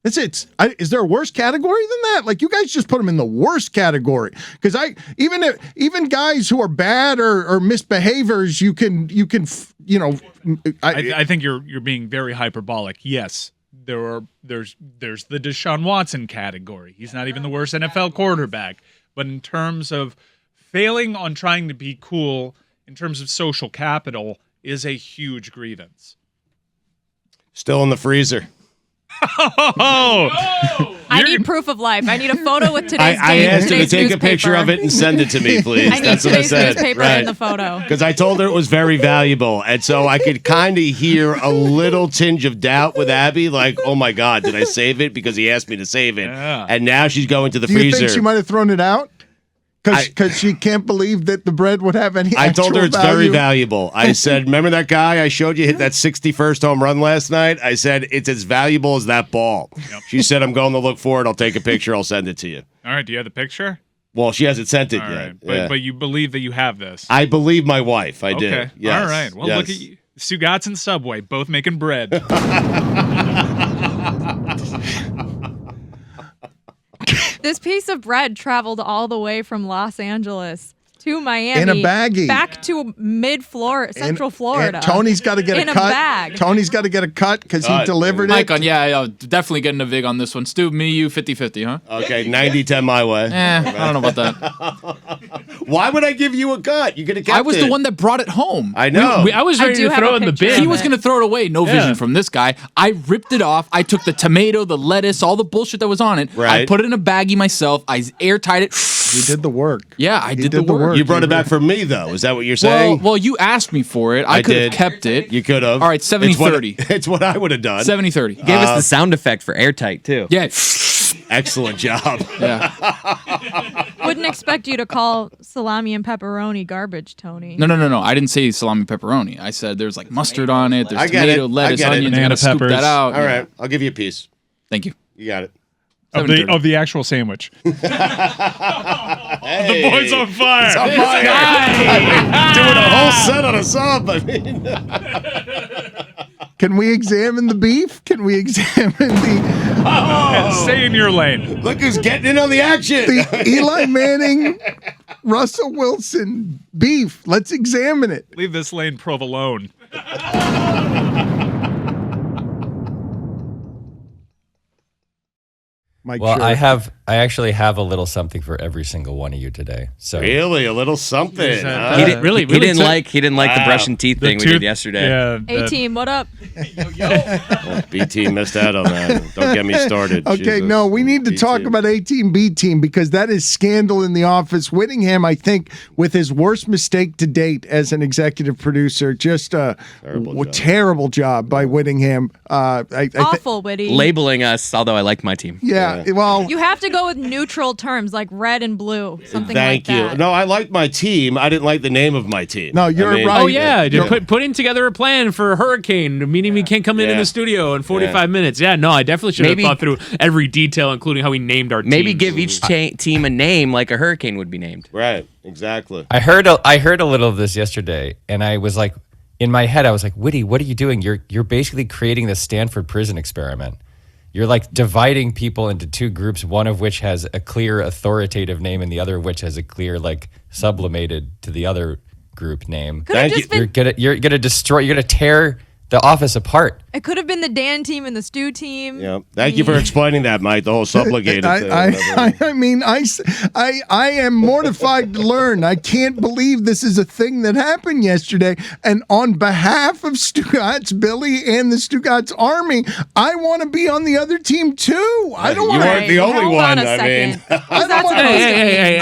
That's it. Is there a worse category than that? Like, you guys just put them in the worst category. Because even guys who are bad or misbehaviors, you can I think you're being very hyperbolic. Yes, there's the Deshaun Watson category. He's not even the worst NFL quarterback. But in terms of failing on trying to be cool, in terms of social capital, is a huge grievance. Still in the freezer. I need proof of life. I need a photo with today's I date. asked her to today's take a newspaper. picture of it and send it to me, please. I need That's what I today's said. newspaper in the photo. Because I told her it was very valuable. And so I could kind of hear a little tinge of doubt with Abby, like, oh my God, did I save it? Because he asked me to save it. Yeah. And now she's going to the do you freezer. think she might have thrown it out? Because she can't believe that the bread would have any I told her it's actual very value. valuable. I said, remember that guy I showed you hit that 61st home run last night? I said, it's as valuable as that ball. Yep. She said, I'm going to look for it. I'll take a picture. I'll send it to you. All right, do you have the picture? Well, she hasn't sent it All yet. right, Yeah. but you believe that you have this. I believe my wife. I do. Okay. Yes. All right. Well, Yes. look at you. Stugotz and Subway, both making bread. This piece of bread traveled all the way from Los Angeles to Miami. In a baggie. Back to mid-Florida, Central Florida. And Tony's got to get in a cut. bag. Tony's got to get a cut because he delivered Mike it. on, definitely getting a vig on this one. Stu, me, you, 50-50, huh? Okay, 90-10 my way. I don't know about that. Why would I give you a cut? You could have kept I was it. the one that brought it home. I know. I was I ready do to have throw a in the picture bin. of He was going to throw it away. No vision from this guy. I ripped it off. I took the tomato, the lettuce, all the bullshit that was on it. Right. I put it in a baggie myself. I airtight it. He did the work. Yeah, I He did the work. You brought it back for me, though. Is that what you're Well, saying? well, you asked me for it. I could have did. kept it. You could have. All right, 70-30. It's what I would have done. 70-30. Gave us the sound effect for airtight too. Yeah. Excellent job. Yeah. Wouldn't expect you to call salami and pepperoni garbage, Tony. No. I didn't say salami pepperoni. I said there's like mustard on it. There's I get tomato, it. lettuce, I get it. onions. Banana I gotta scoop peppers. that out. All right, I'll give you a piece. Thank you. You got it. of the actual sandwich. The boy's on fire. On fire. Doing a whole set on a sub. I mean, Can we examine the beef? Can we examine Stay in your lane. look who's getting in on the action. the Eli Manning, Russell Wilson beef? Let's examine it. Leave this lane provolone. Mike Well, Schur. I actually have a little something for every single one of you today. So Really, a little something. Is that- huh? He didn't really didn't took- like the brushing teeth thing we did yesterday. Yeah. A-team, what up? BT missed out on that. Don't get me started. Okay, Jesus. no, we need to talk BT. about A-Team, B-Team because that is scandal in the office. Whittingham, I think, with his worst mistake to date as an executive producer, just a terrible job by Whittingham. Awful, Witty. Labeling us, although I like my team. Yeah, well, You have to go with neutral terms like red and blue, something Thank like you. that. No, I liked my team. I didn't like the name of my team. No, you're right. Oh yeah, putting together a plan for a hurricane, meaning we can't come in Yeah. the studio in 45 minutes. Yeah, no, I definitely should have Maybe- thought through every detail, including how we named our Maybe teams. give each team a name like a hurricane would be named. Right, exactly. I heard a little of this yesterday, and I was like, in my head, I was like, Witty, what are you doing? You're basically creating the Stanford prison experiment. You're like dividing people into two groups, one of which has a clear authoritative name and the other of which has a clear like sublimated to the other group name. Could have Thank just you. been, You're gonna tear the office apart. it could have been the Dan team and the Stu team. Yeah. Thank you for explaining that, Mike. The whole subligated thing. I am mortified to learn. I can't believe this is a thing that happened yesterday. And on behalf of Stugotz, Billy, and the Stugotz Army, I want to be on the other team too. I don't You want weren't the only Hold one. on a I second. mean, Was that I supposed don't to- Hey.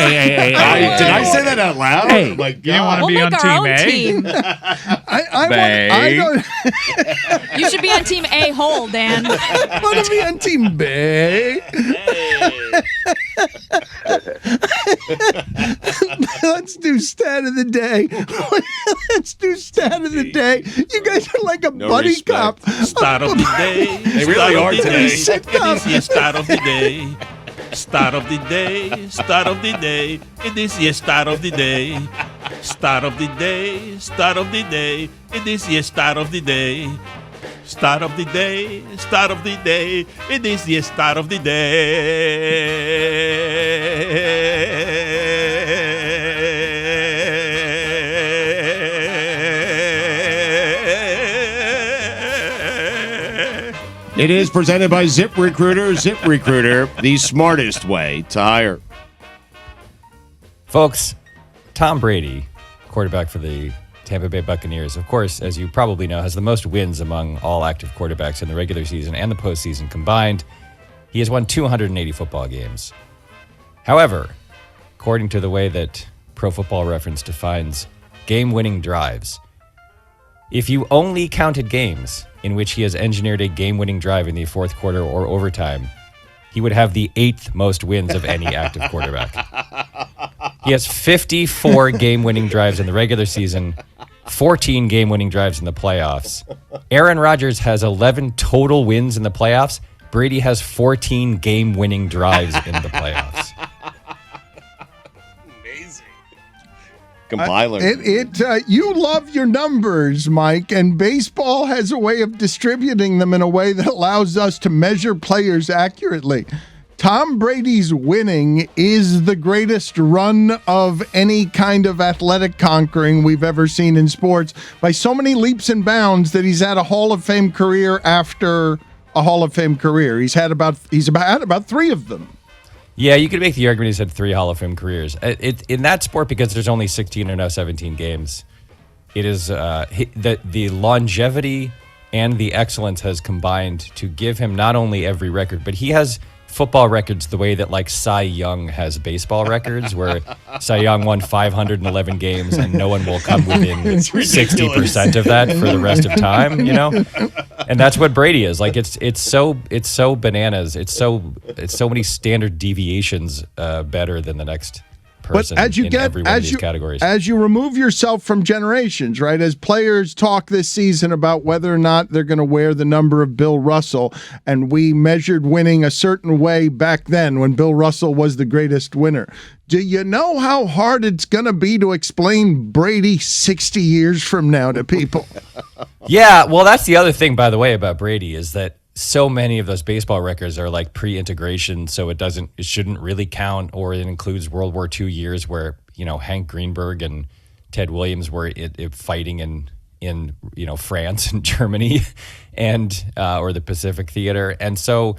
did I say that out loud? Hey, oh my you don't wanna God. We'll be make on our team own A? team. I don't You should be on team A hole, Dan. want to be on team B. Let's do stat of the day. Let's do stat of the day. You guys are like a buddy respect. cop. Start of the day. They really are today. Sitcom. It is the start of the day. Start of the day. Start of the day. It is the start of the day. Start of the day. Start of the day. It is the start of the day. Start of the day. Start of the day. It is the start of the day. It is presented by ZipRecruiter. ZipRecruiter, the smartest way to hire. Folks, Tom Brady, quarterback for the Tampa Bay Buccaneers, of course, as you probably know, has the most wins among all active quarterbacks in the regular season and the postseason combined. He has won 280 football games. However, according to the way that Pro Football Reference defines game-winning drives, if you only counted games in which he has engineered a game-winning drive in the fourth quarter or overtime, he would have the 8th most wins of any active quarterback. He has 54 game-winning drives in the regular season, 14 game-winning drives in the playoffs. Aaron Rodgers has 11 total wins in the playoffs. Brady has 14 game-winning drives in the playoffs. Compiler. You love your numbers, Mike, and baseball has a way of distributing them in a way that allows us to measure players accurately. Tom Brady's winning is the greatest run of any kind of athletic conquering we've ever seen in sports by so many leaps and bounds that he's had a Hall of Fame career after a Hall of Fame career. He's had about 3 of them. Yeah, you could make the argument he's had 3 Hall of Fame careers. In that sport, because there's only 16 or now 17 games, it is the longevity and the excellence has combined to give him not only every record, but he has football records the way that like Cy Young has baseball records, where Cy Young won 511 games and no one will come within 60% of that for the rest of time, you know? And that's what Brady is. Like it's so bananas. It's so many standard deviations better than the next person But as you in get every one of these categories. as you remove yourself from generations, right? As players talk this season about whether or not they're going to wear the number of Bill Russell, and we measured winning a certain way back then when Bill Russell was the greatest winner. Do you know how hard it's going to be to explain Brady 60 years from now to people? Yeah, well, that's the other thing, by the way, about Brady is that so many of those baseball records are like pre-integration, so it shouldn't really count, or it includes World War II years where, you know, Hank Greenberg and Ted Williams were fighting in France and Germany and or the Pacific Theater. And so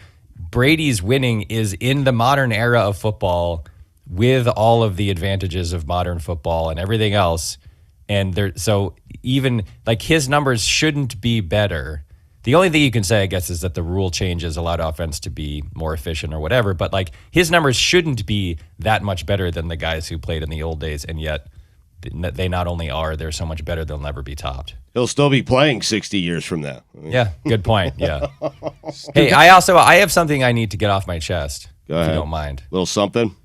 Brady's winning is in the modern era of football with all of the advantages of modern football and everything else. And so even like his numbers shouldn't be better. The only thing you can say, I guess, is that the rule changes allowed offense to be more efficient or whatever. But like his numbers shouldn't be that much better than the guys who played in the old days. And yet they not only are, they're so much better, they'll never be topped. He'll still be playing 60 years from now. Yeah, good point. Yeah. Hey, I have something I need to get off my chest. Go ahead. If you don't mind. Little something?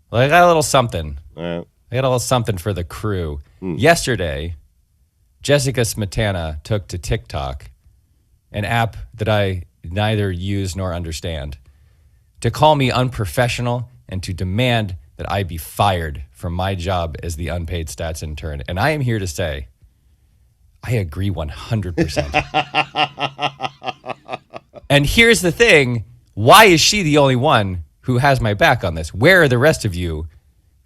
Well, I got a little something. All right. I got a little something for the crew. Yesterday, Jessica Smetana took to TikTok, an app that I neither use nor understand, to call me unprofessional and to demand that I be fired from my job as the unpaid stats intern. And I am here to say, I agree 100%. And here's the thing. Why is she the only one who has my back on this? Where are the rest of you,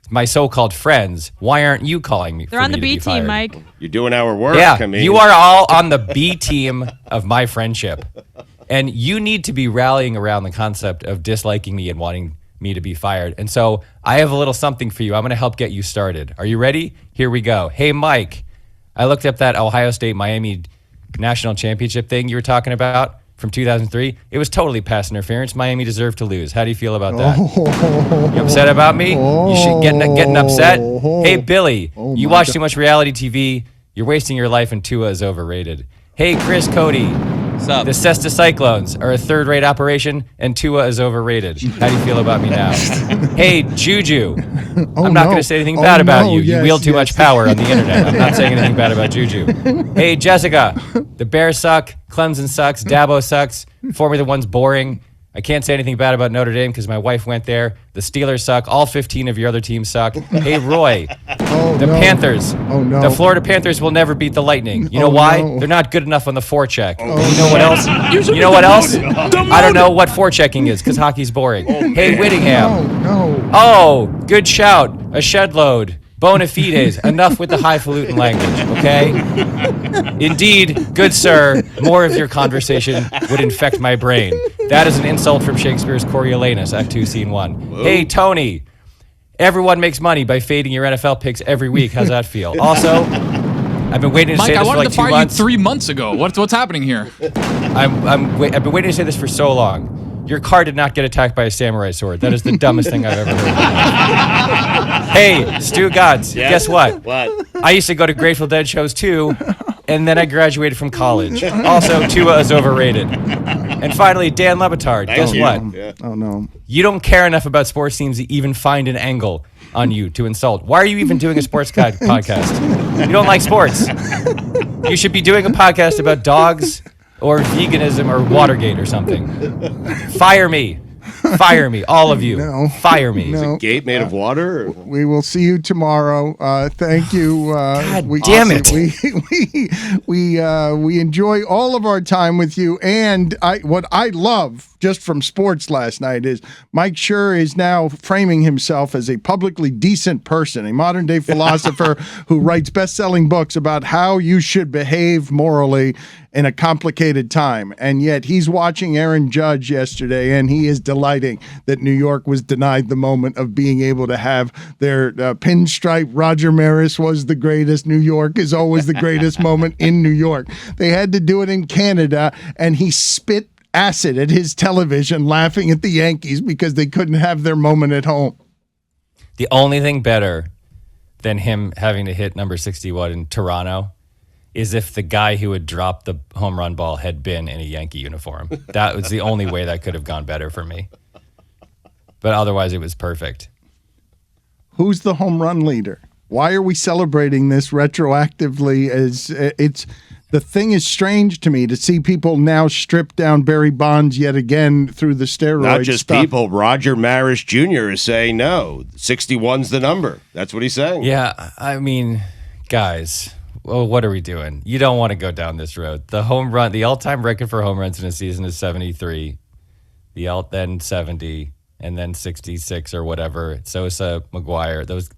my so-called friends? Why aren't you calling me? They're on the B team, Mike. You're doing our work. Yeah, I mean. you are all on the B team of my friendship. And you need to be rallying around the concept of disliking me and wanting me to be fired. And so I have a little something for you. I'm going to help get you started. Are you ready? Here we go. Hey, Mike, I looked up that Ohio State-Miami national championship thing you were talking about from 2003. It was totally pass interference. Miami deserved to lose. How do you feel about that? You upset about me? You should getting upset? Hey, Billy, you watch too much reality TV. You're wasting your life and Tua is overrated. Hey, Chris Cody. What's up? The Cesta Cyclones are a third-rate operation, and Tua is overrated. How do you feel about me now? Hey, Juju. I'm not going to say anything bad about you. You wield too much power on the internet. I'm not saying anything bad about Juju. Hey, Jessica. The Bears suck. Clemson sucks. Dabo sucks. Formula One's boring. I can't say anything bad about Notre Dame because my wife went there. The Steelers suck. All 15 of your other teams suck. Hey, Roy. Panthers. Oh, no. The Florida Panthers will never beat the Lightning. You know why? They're not good enough on the forecheck. You know what else? You know what else? I don't know what forechecking is because hockey's boring. Hey, Whittingham. Oh, good shout. A shed load. Bona fides. Enough with the highfalutin language, okay? Indeed, good sir, more of your conversation would infect my brain. That is an insult from Shakespeare's Coriolanus, Act 2, Scene 1. Whoa. Hey, Tony. Everyone makes money by fading your NFL picks every week. How's that feel? Also, I've been waiting to say this for like 2 months. Mike, I wanted to fire you 3 months ago. What's happening here? I've been waiting to say this for so long. Your car did not get attacked by a samurai sword. That is the dumbest thing I've ever heard. Hey, Stugotz, guess what? What? I used to go to Grateful Dead shows too, and then I graduated from college. Also, Tua is overrated. And finally, Dan LeBatard, guess what? Yeah. Oh, no. You don't care enough about sports teams to even find an angle on you to insult. Why are you even doing a sports podcast? You don't like sports. You should be doing a podcast about dogs or veganism or Watergate or something. Fire me. Fire me, all of you. No. Fire me. No. Gate made of water? Or? We will see you tomorrow. Thank you. God damn it. We enjoy all of our time with you. And what I love just from sports last night is Mike Schur is now framing himself as a publicly decent person, a modern day philosopher who writes best-selling books about how you should behave morally in a complicated time. And yet he's watching Aaron Judge yesterday, and he is delighting that New York was denied the moment of being able to have their pinstripe Roger Maris was the greatest. New York is always the greatest moment in New York. They had to do it in Canada, and he spit acid at his television laughing at the Yankees because they couldn't have their moment at home. The only thing better than him having to hit number 61 in Toronto is if the guy who had dropped the home run ball had been in a Yankee uniform. That was the only way that could have gone better for me. But otherwise, it was perfect. Who's the home run leader? Why are we celebrating this retroactively? As it's the thing is strange to me to see people now strip down Barry Bonds yet again through the steroid Not just stuff. people. Roger Maris Jr. is saying no. 61's the number. That's what he's saying. Yeah, I mean, guys, well, what are we doing? You don't want to go down this road. The home run, the all-time record for home runs in a season is 73. Then 70, and then 66 or whatever. Sosa, McGuire, those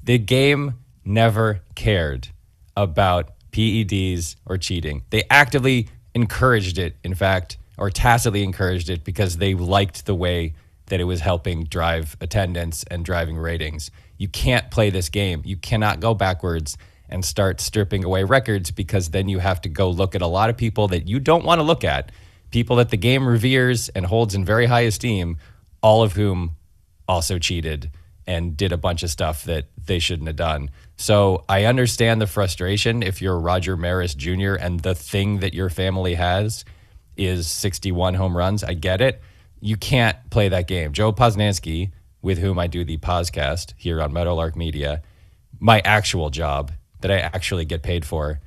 the game never cared about PEDs or cheating. They actively encouraged it, in fact, or tacitly encouraged it because they liked the way that it was helping drive attendance and driving ratings. You can't play this game. You cannot go backwards and start stripping away records, because then you have to go look at a lot of people that you don't want to look at, people that the game reveres and holds in very high esteem, all of whom also cheated and did a bunch of stuff that they shouldn't have done. So I understand the frustration if you're Roger Maris Jr. and the thing that your family has is 61 home runs. I get it. You can't play that game. Joe Posnanski, with whom I do the podcast here on Meadowlark Media, my actual job that I actually get paid for,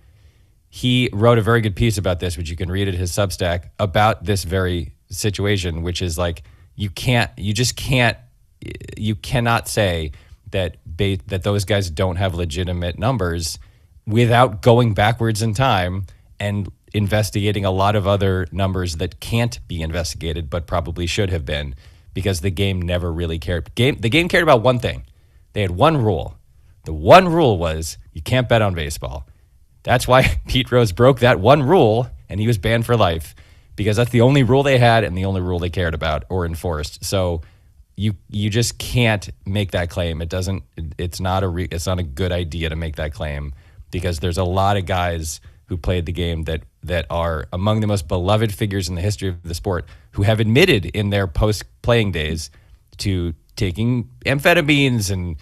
he wrote a very good piece about this, which you can read at his Substack, about this very situation, which is like, you cannot say that those guys don't have legitimate numbers without going backwards in time and investigating a lot of other numbers that can't be investigated but probably should have been, because the game never really cared. The game cared about one thing. They had one rule. The one rule was you can't bet on baseball. That's why Pete Rose broke that one rule and he was banned for life, because that's the only rule they had and the only rule they cared about or enforced. So you just can't make that claim. It's not a good idea to make that claim, because there's a lot of guys who played the game that are among the most beloved figures in the history of the sport, who have admitted in their post-playing days to taking amphetamines and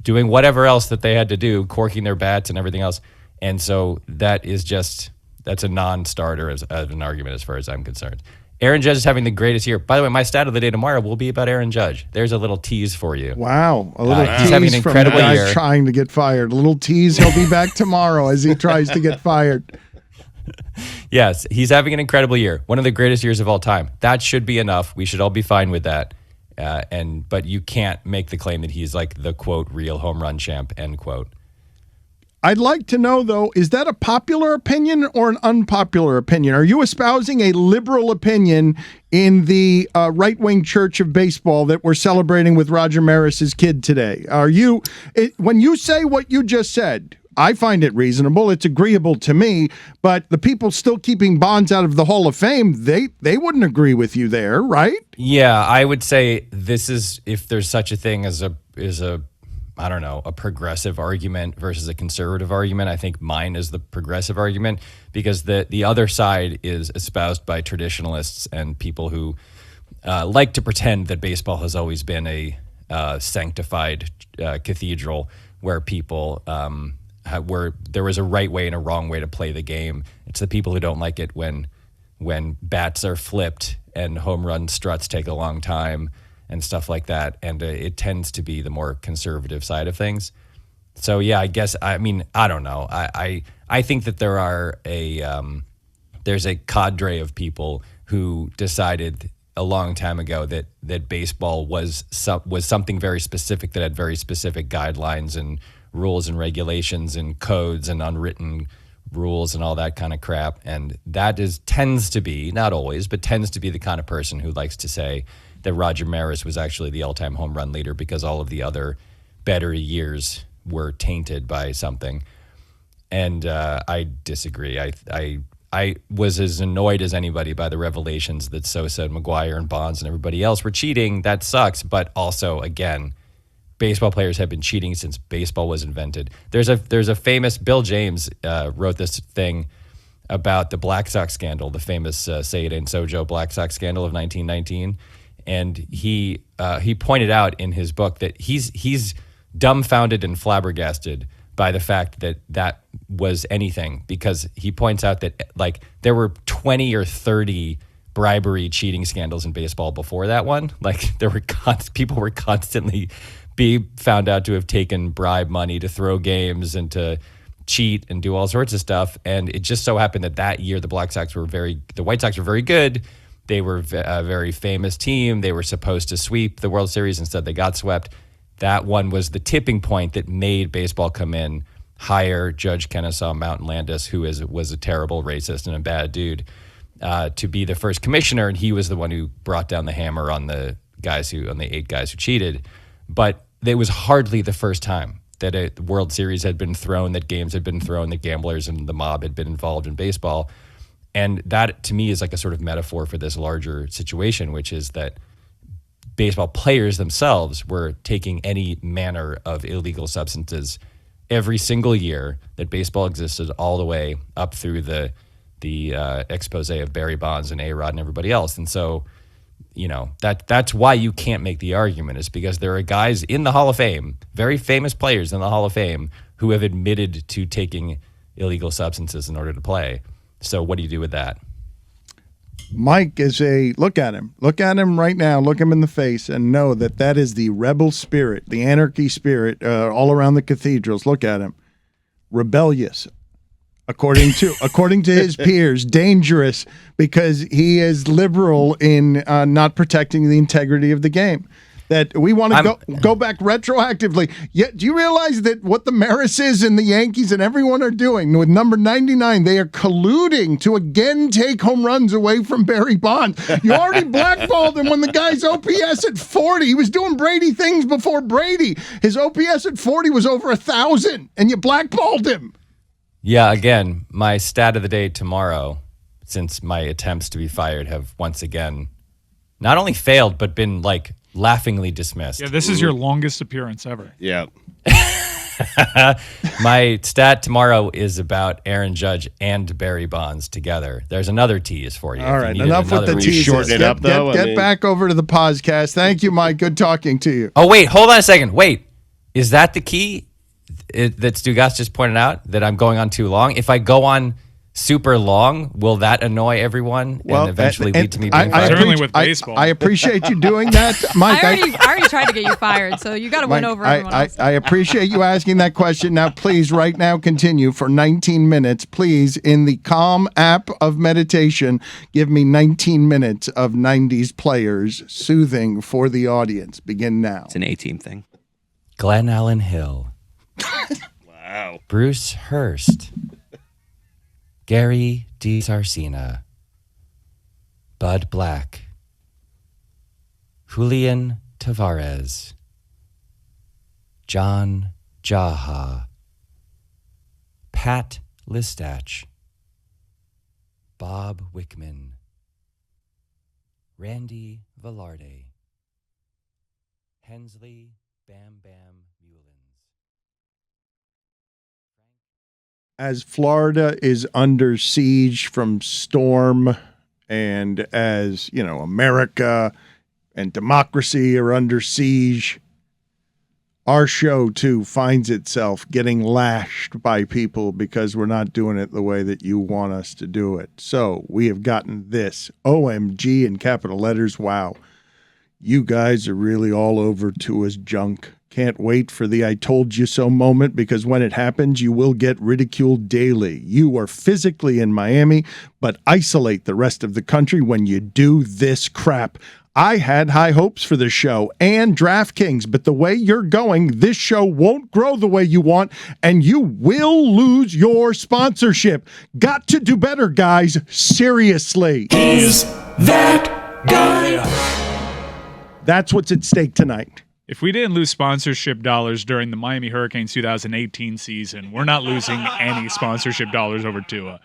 doing whatever else that they had to do, corking their bats and everything else. And so that's a non-starter as an argument as far as I'm concerned. Aaron Judge is having the greatest year. By the way, my stat of the day tomorrow will be about Aaron Judge. There's a little tease for you. Wow. A little tease he's having an incredible from the guy year. trying to get fired. A little tease. He'll be back tomorrow as he tries to get fired. Yes, he's having an incredible year. One of the greatest years of all time. That should be enough. We should all be fine with that. But you can't make the claim that he's like the, quote, real home run champ, end quote. I'd like to know, though, is that a popular opinion or an unpopular opinion? Are you espousing a liberal opinion in the right-wing church of baseball that we're celebrating with Roger Maris's kid today? When you say what you just said, I find it reasonable. It's agreeable to me, but the people still keeping Bonds out of the Hall of Fame, they wouldn't agree with you there, right? Yeah, I would say this is, if there's such a thing as a progressive argument versus a conservative argument. I think mine is the progressive argument, because the other side is espoused by traditionalists and people who like to pretend that baseball has always been a sanctified cathedral where people where there was a right way and a wrong way to play the game. It's the people who don't like it when bats are flipped and home run struts take a long time and stuff like that. And it tends to be the more conservative side of things. So yeah, I guess, I don't know. I think that there's a cadre of people who decided a long time ago that baseball was something very specific, that had very specific guidelines and rules and regulations and codes and unwritten rules and all that kind of crap. And that tends to be, not always, but tends to be the kind of person who likes to say that Roger Maris was actually the all-time home run leader because all of the other better years were tainted by something. And I disagree. I was as annoyed as anybody by the revelations that Sosa and McGuire and Bonds and everybody else were cheating. That sucks. But also, again, baseball players have been cheating since baseball was invented. There's a famous, Bill James wrote this thing about the Black Sox scandal, the famous Say It Ain't So Joe Black Sox scandal of 1919. And he pointed out in his book that he's dumbfounded and flabbergasted by the fact that was anything, because he points out that like there were 20 or 30 bribery cheating scandals in baseball before that one. Like there were people were constantly being found out to have taken bribe money to throw games and to cheat and do all sorts of stuff. And it just so happened that year the White Sox were very good. They were a very famous team. They were supposed to sweep the World Series. Instead, they got swept. That one was the tipping point that made baseball come in, hire Judge Kennesaw Mountain Landis, who was a terrible racist and a bad dude, to be the first commissioner. And he was the one who brought down the hammer on the 8 guys who cheated. But it was hardly the first time that a World Series had been thrown, that games had been thrown, that gamblers and the mob had been involved in baseball. And that, to me, is like a sort of metaphor for this larger situation, which is that baseball players themselves were taking any manner of illegal substances every single year that baseball existed, all the way up through the expose of Barry Bonds and A-Rod and everybody else. And so, that's why you can't make the argument, is because there are guys in the Hall of Fame, very famous players in the Hall of Fame, who have admitted to taking illegal substances in order to play. So what do you do with that? Mike is look at him right now, look him in the face, and know that is the rebel spirit, the anarchy spirit all around the cathedrals. Look at him. Rebellious. According to his peers, dangerous because he is liberal in not protecting the integrity of the game. That we want to go back retroactively. Yet, do you realize that what the Maris is and the Yankees and everyone are doing with number 99, they are colluding to again take home runs away from Barry Bonds. You already blackballed him when the guy's OPS at 40. He was doing Brady things before Brady. His OPS at 40 was over 1,000, and you blackballed him. Yeah, again, my stat of the day tomorrow, since my attempts to be fired have once again not only failed, but been laughingly dismissed. Yeah, this is your longest appearance ever. Yeah. My stat tomorrow is about Aaron Judge and Barry Bonds together. There's another tease for you. All right, enough with the teases. Shorten it up, though. Get back over to the podcast. Thank you, Mike. Good talking to you. Oh, wait, hold on a second. Wait, is that the key that Stugotz just pointed out, that I'm going on too long? If I go on super long, will that annoy everyone and eventually lead to me being fired? Certainly with baseball. I appreciate you doing that, Mike. I already tried to get you fired, so you got to win over everyone else. I appreciate you asking that question. Now, please, right now, continue for 19 minutes. Please, in the Calm app of meditation, give me 19 minutes of 90s players soothing for the audience. Begin now. It's an A-team thing. Glenn Allen Hill. Wow. Bruce Hurst. Gary DiSarcina, Bud Black, Julian Tavares, John Jaha, Pat Listach, Bob Wickman, Randy Velarde, Hensley Bam Bam Mullins. As Florida is under siege from storm, and as, America and democracy are under siege, our show, too, finds itself getting lashed by people because we're not doing it the way that you want us to do it. So we have gotten this. OMG in capital letters. Wow. You guys are really all over Tua's junk. Can't wait for the I told you so moment, because when it happens, you will get ridiculed daily. You are physically in Miami, but isolate the rest of the country when you do this crap. I had high hopes for this show and DraftKings, but the way you're going, this show won't grow the way you want, and you will lose your sponsorship. Got to do better, guys. Seriously. Is that guy? That's what's at stake tonight. If we didn't lose sponsorship dollars during the Miami Hurricanes 2018 season, we're not losing any sponsorship dollars over Tua.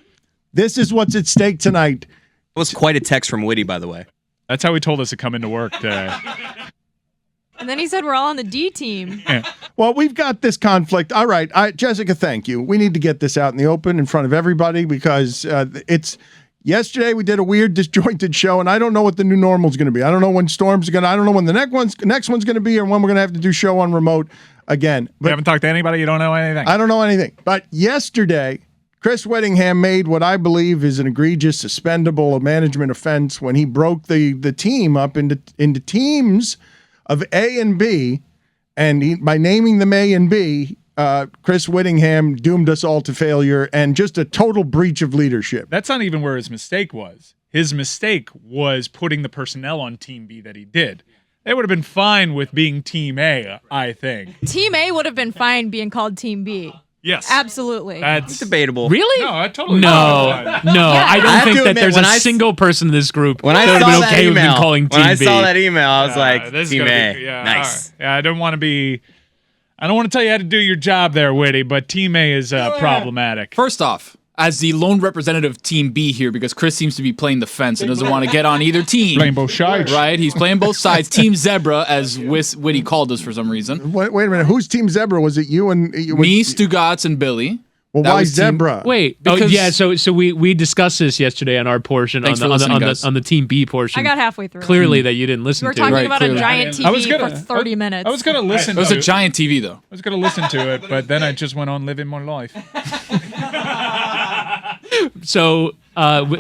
This is what's at stake tonight. It was quite a text from Witty, by the way. That's how he told us to come into work today. And then he said we're all on the D team. Yeah. Well, we've got this conflict. All right, Jessica, thank you. We need to get this out in the open in front of everybody, because it's... Yesterday we did a weird, disjointed show, and I don't know what the new normal is going to be. I don't know when Storm's going to. I don't know when the next one's going to be, or when we're going to have to do show on remote again. But you haven't talked to anybody. You don't know anything. I don't know anything. But yesterday, Chris Whittingham made what I believe is an egregious, suspendable management offense when he broke the team up into teams of A and B, and by naming them A and B, Chris Whittingham doomed us all to failure and just a total breach of leadership. That's not even where his mistake was. His mistake was putting the personnel on Team B that he did. They would have been fine with being Team A, I think. Team A would have been fine being called Team B. Yes. Absolutely. That's debatable. Really? No, I totally No, yeah. I don't have think to that admit, there's when a I single person in this group When I that would saw have been that okay with email, him calling Team when I B. saw that email, I was like, this is Team gonna A. be- yeah, Nice. all right. Yeah, I don't want to tell you how to do your job there, Witty, but Team A is problematic. First off, as the lone representative of Team B here, because Chris seems to be playing the fence and doesn't want to get on either team. Playing both sides. Right? He's playing both sides. Team Zebra, as Witty called us for some reason. Wait a minute. Who's Team Zebra? Was it you and Me, Stugotz, and Billy. Well, That why was Zebra? Wait. So we discussed this yesterday on our portion Thanks on for listening, the guys. on the Team B portion. I got halfway through. Clearly that you didn't We listen were to. talking Right, about clearly. a giant I was TV gonna- for 30 minutes. I was going to listen It was to a giant TV, though. I was going to listen to it, but then I just went on living my life. So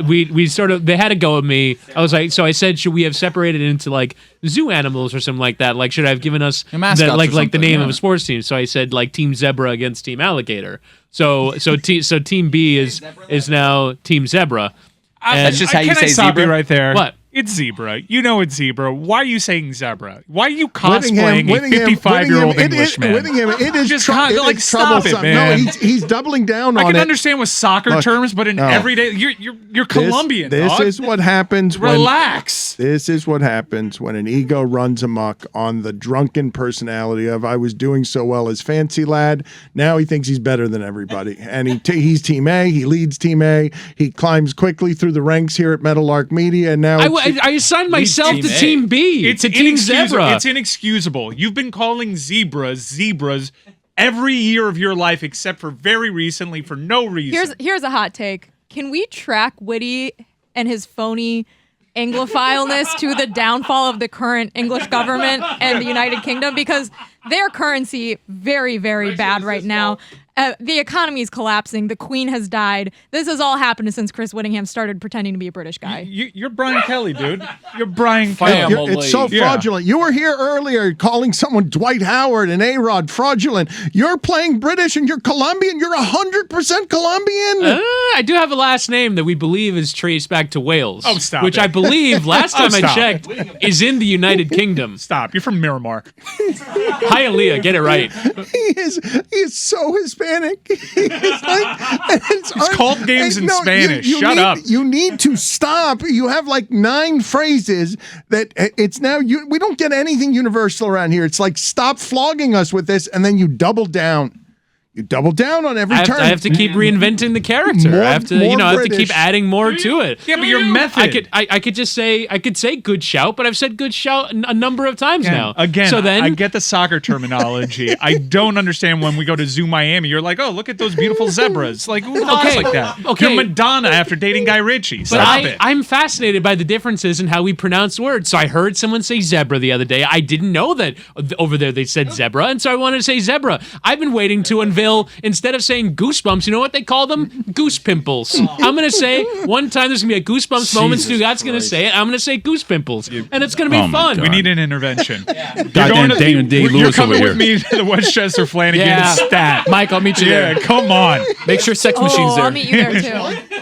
we sort of, they had to go with me. I was like, so I said, should we have separated into like zoo animals or something like that? Like, should I have given us mascots or like the something, name yeah. of a sports team? So I said like Team Zebra against Team Alligator. So Team B is now Team Zebra. That's just how you Can say I stop zebra? you right there? What? It's zebra. You know it's zebra. Why are you saying zebra? Why are you cosplaying a Whittingham, 55-year-old Whittingham, Englishman? Whittingham, it is Just it like is stop it, troublesome. man. No, he's doubling down I on can it. understand with soccer Look, terms, but in no. everyday, you're Colombian. This dog. is what happens Relax. This is what happens when an ego runs amok on the drunken personality of I was doing so well as fancy lad. Now he thinks he's better than everybody. And he's Team A. He leads Team A. He climbs quickly through the ranks here at Meadowlark Media. And now I assigned myself Team to A. Team B. It's to Team Zebra. It's inexcusable. You've been calling zebras every year of your life except for very recently for no reason. Here's a hot take. Can we track Witty and his phony Anglophileness to the downfall of the current English government and the United Kingdom? Because their currency very, very bad right now. The economy is collapsing. The Queen has died. This has all happened since Chris Whittingham started pretending to be a British guy. You're Brian Kelly, dude. You're Brian Family. Kelly. it's so Yeah. fraudulent. You were here earlier calling someone Dwight Howard and A-Rod fraudulent. You're playing British and you're Colombian. You're 100% Colombian. I do have a last name that we believe is traced back to Wales. Oh, stop Which it. I believe, last time I stop. checked, is in the United Kingdom. Stop. You're from Miramar. Hialeah, get it right. He is so Hispanic. It's called games in Spanish. Shut up. You need to stop. You have like 9 phrases that it's now. We don't get anything universal around here. It's like stop flogging us with this, and then you double down. You double down on every turn. I have to keep reinventing the character. More- I have to, more I have to British. keep adding more to it. Yeah, but your method. I could just say good shout, but I've said good shout a number of times now. Again, so then I get the soccer terminology. I don't understand when we go to Zoo Miami. You're like, oh, look at those beautiful zebras. Like, who talks like that? okay. You're Madonna after dating Guy Ritchie. But Stop it. I'm fascinated by the differences in how we pronounce words. So I heard someone say zebra the other day. I didn't know that over there they said zebra, and so I wanted to say zebra. I've been waiting to unveil, instead of saying goosebumps, you know what they call them? Goose pimples. I'm going to say one time there's going to be a goosebumps moment. Stugotz going to say it. I'm going to say goose pimples, and it's going to be fun. We need an intervention. Goddamn Damon You're Day-Lewis over coming here. with me to the Westchester Flanagan Yeah. stat. Mike, I'll meet you Yeah, there. come on. Make sure Sex Machine's there. I'll meet you there too.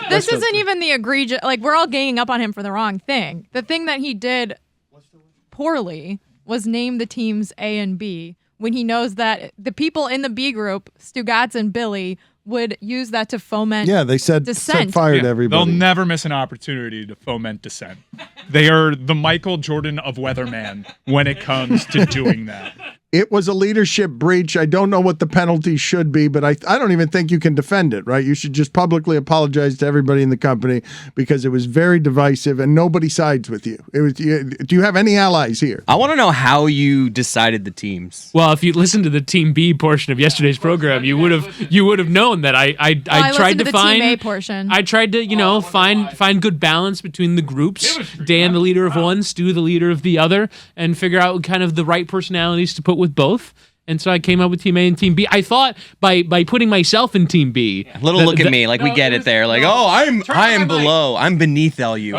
This isn't even the egregious. Like, we're all ganging up on him for the wrong thing. The thing that he did poorly was name the teams A and B when he knows that the people in the B group, Stugotz and Billy, would use that to foment. Yeah, they said Dissent. fired Yeah, everybody. They'll never miss an opportunity to foment dissent. They are the Michael Jordan of Weatherman when it comes to doing that. It was a leadership breach. I don't know what the penalty should be, but I don't even think you can defend it, right? You should just publicly apologize to everybody in the company because it was very divisive and nobody sides with you. Do you have any allies here? I want to know how you decided the teams. Well, if you listened to the Team B portion of yesterday's program, you would have known that I I tried listened to to the find Team A portion. I tried to find good balance between the groups. Dan, the leader of one, Stu, the leader of the other, and figure out kind of the right personalities to put with both. And so I came up with Team A and Team B. I thought by putting myself in Team B, Look at me, like we get it there. Like, I am below. I'm beneath LU.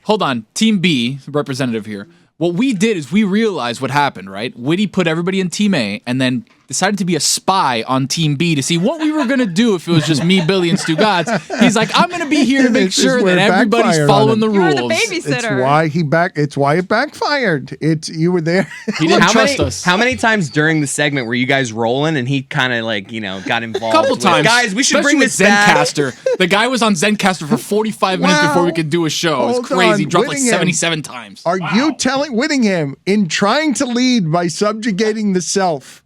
Hold on, Team B representative here. What we did is we realized what happened, right? Witty put everybody in Team A and then decided to be a spy on Team B to see what we were going to do if it was just me, Billy, and Stugotz. He's like, I'm going to be here to make This is sure where that it everybody's backfired following on the him. You were rules. the babysitter. It's why it backfired. You were there. He didn't How trust many, us. how many times during the segment were you guys rolling and he kind of got involved? Couple with, times. Guys, we should Especially bring with this back. Zencaster. The guy was on Zencaster for 45 minutes Wow. before we could do a show. It was Hold crazy. on, Dropped like Whittingham. 77 times. Are you telling Whittingham in trying to lead by subjugating the self?